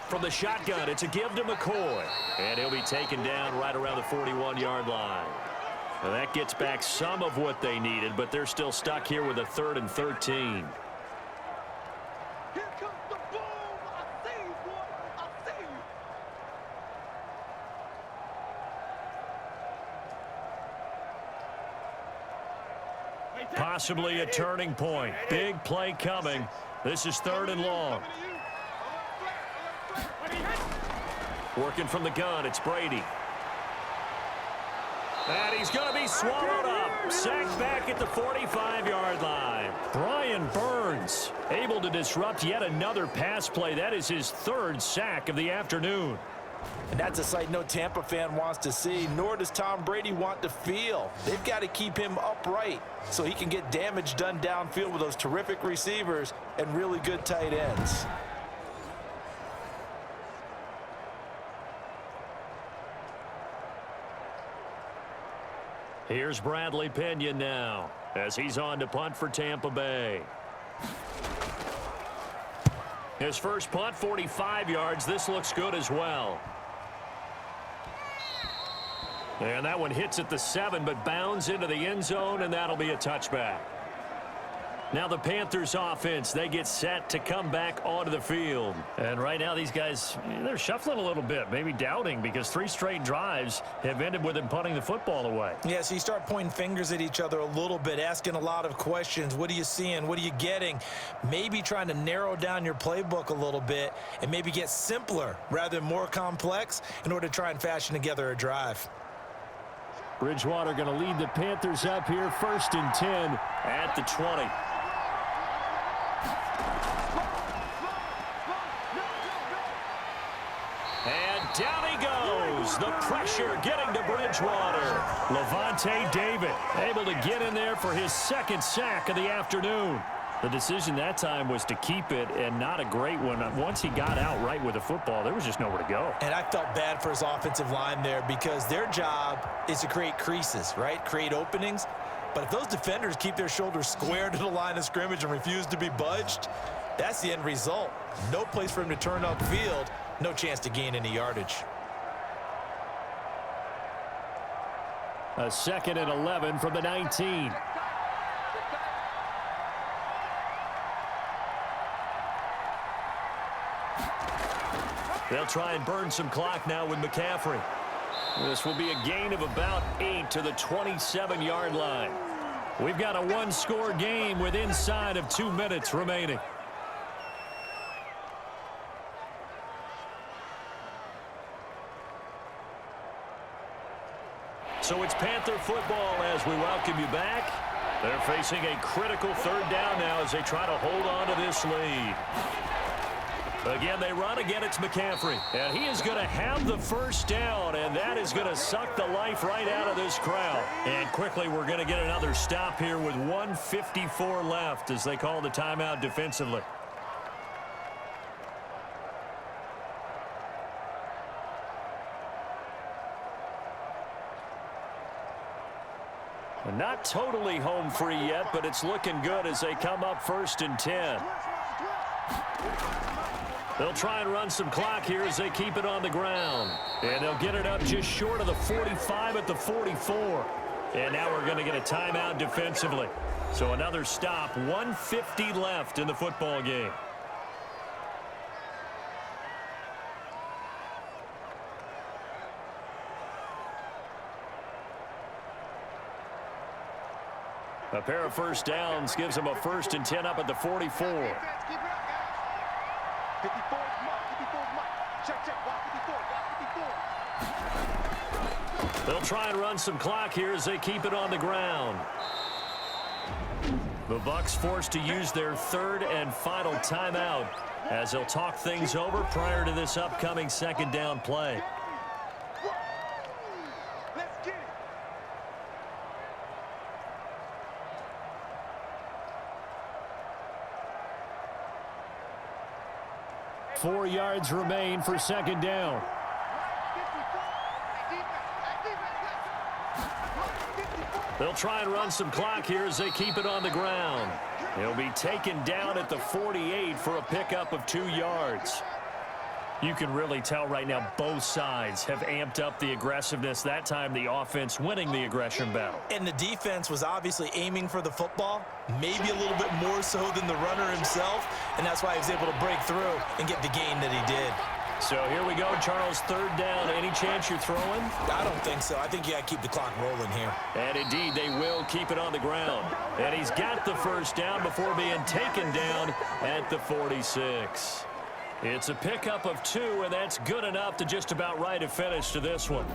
From the shotgun, it's a give to McCoy. And he'll be taken down right around the 41-yard line. Now that gets back some of what they needed, but they're still stuck here with a 3rd and 13. Here comes the boom. I see you, boy. I see you. Possibly a turning point. Big play coming. This is 3rd and long. Working from the gun, it's Brady. And he's going to be swallowed up. Sacked back at the 45-yard line. Brian Burns able to disrupt yet another pass play. That is his 3rd sack of the afternoon. And that's a sight no Tampa fan wants to see, nor does Tom Brady want to feel. They've got to keep him upright so he can get damage done downfield with those terrific receivers and really good tight ends. Here's Bradley Pinion now as he's on to punt for Tampa Bay. His first punt, 45 yards. This looks good as well. And that one hits at the 7, but bounds into the end zone, and that'll be a touchback. Now the Panthers offense, they get set to come back onto the field. And right now these guys, they're shuffling a little bit, maybe doubting, because 3 straight drives have ended with them punting the football away. Yeah, so you start pointing fingers at each other a little bit, asking a lot of questions. What are you seeing? What are you getting? Maybe trying to narrow down your playbook a little bit and maybe get simpler rather than more complex in order to try and fashion together a drive. Bridgewater going to lead the Panthers up here, 1st and 10 at the 20. And down he goes. The pressure getting to Bridgewater. Levante David able to get in there for his 2nd sack of the afternoon. The decision that time was to keep it, and not a great one. Once he got out right with the football, there was just nowhere to go. And I felt bad for his offensive line there because their job is to create creases, right? Create openings. But if those defenders keep their shoulders square to the line of scrimmage and refuse to be budged, that's the end result. No place for him to turn upfield. No chance to gain any yardage. A 2nd and 11 from the 19. They'll try and burn some clock now with McCaffrey. This will be a gain of about 8 to the 27-yard line. We've got a 1-score game with inside of 2 minutes remaining. So it's Panther football as we welcome you back. They're facing a critical 3rd down now as they try to hold on to this lead. Again, they run. Again, it's McCaffrey. And he is going to have the 1st down, and that is going to suck the life right out of this crowd. And quickly, we're going to get another stop here with 1:54 left as they call the timeout defensively. Not totally home free yet, but it's looking good as they come up 1st and 10. They'll try and run some clock here as they keep it on the ground. And they'll get it up just short of the 45 at the 44. And now we're going to get a timeout defensively. So another stop, 1:50 left in the football game. A pair of 1st downs gives them a 1st and 10 up at the 44. They'll try and run some clock here as they keep it on the ground. The Bucs forced to use their 3rd and final timeout as they'll talk things over prior to this upcoming 2nd down play. Let's get it. 4 yards remain for 2nd down. They'll try and run some clock here as they keep it on the ground. He'll be taken down at the 48 for a pickup of 2 yards. You can really tell right now both sides have amped up the aggressiveness. That time the offense winning the aggression battle. And the defense was obviously aiming for the football, maybe a little bit more so than the runner himself, and that's why he was able to break through and get the gain that he did. So here we go, Charles, 3rd down. Any chance you're throwing? I don't think so. I think you got to keep the clock rolling here. And indeed, they will keep it on the ground. And he's got the 1st down before being taken down at the 46. It's a pickup of 2, and that's good enough to just about write a finish to this one.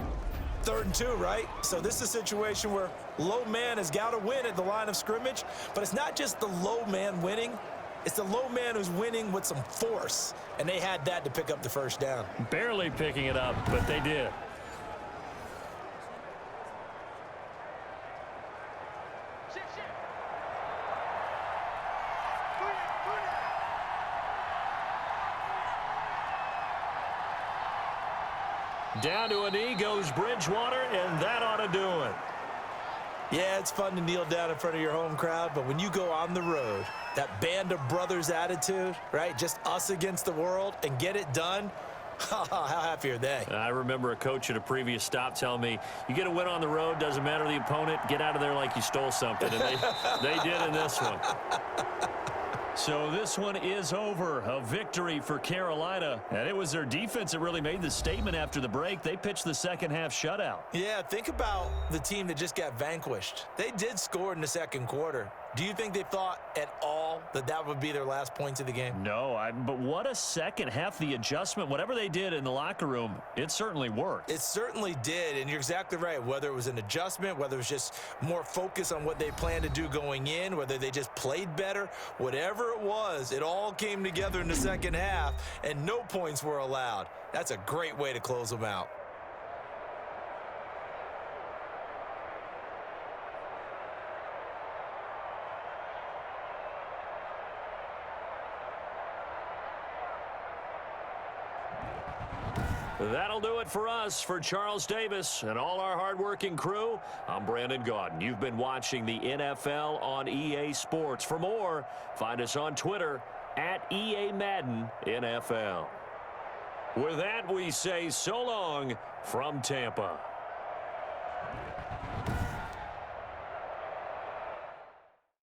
3rd and 2, right? So this is a situation where low man has got to win at the line of scrimmage, but it's not just the low man winning. It's the low man who's winning with some force, and they had that to pick up the 1st down. Barely picking it up, but they did. Down to a knee goes Bridgewater, and that ought to do it. Yeah, it's fun to kneel down in front of your home crowd, but when you go on the road, that band of brothers attitude, right, just us against the world, and get it done, How happy are they? I remember a coach at a previous stop telling me, you get a win on the road, doesn't matter the opponent, get out of there like you stole something. And they did in this one. So this one is over. A victory for Carolina. And it was their defense that really made the statement after the break. They pitched the second half shutout. Yeah, think about the team that just got vanquished. They did score in the second quarter. Do you think they thought at all that that would be their last points of the game? No, but what a second half. The adjustment, whatever they did in the locker room, it certainly worked. It certainly did, and you're exactly right. Whether it was an adjustment, whether it was just more focus on what they planned to do going in, whether they just played better, whatever it was, it all came together in the second half, and no points were allowed. That's a great way to close them out. That'll do it for us. For Charles Davis and all our hardworking crew, I'm Brandon Gaudin. You've been watching the NFL on EA Sports. For more, find us on Twitter at EA Madden NFL. With that, we say so long from Tampa.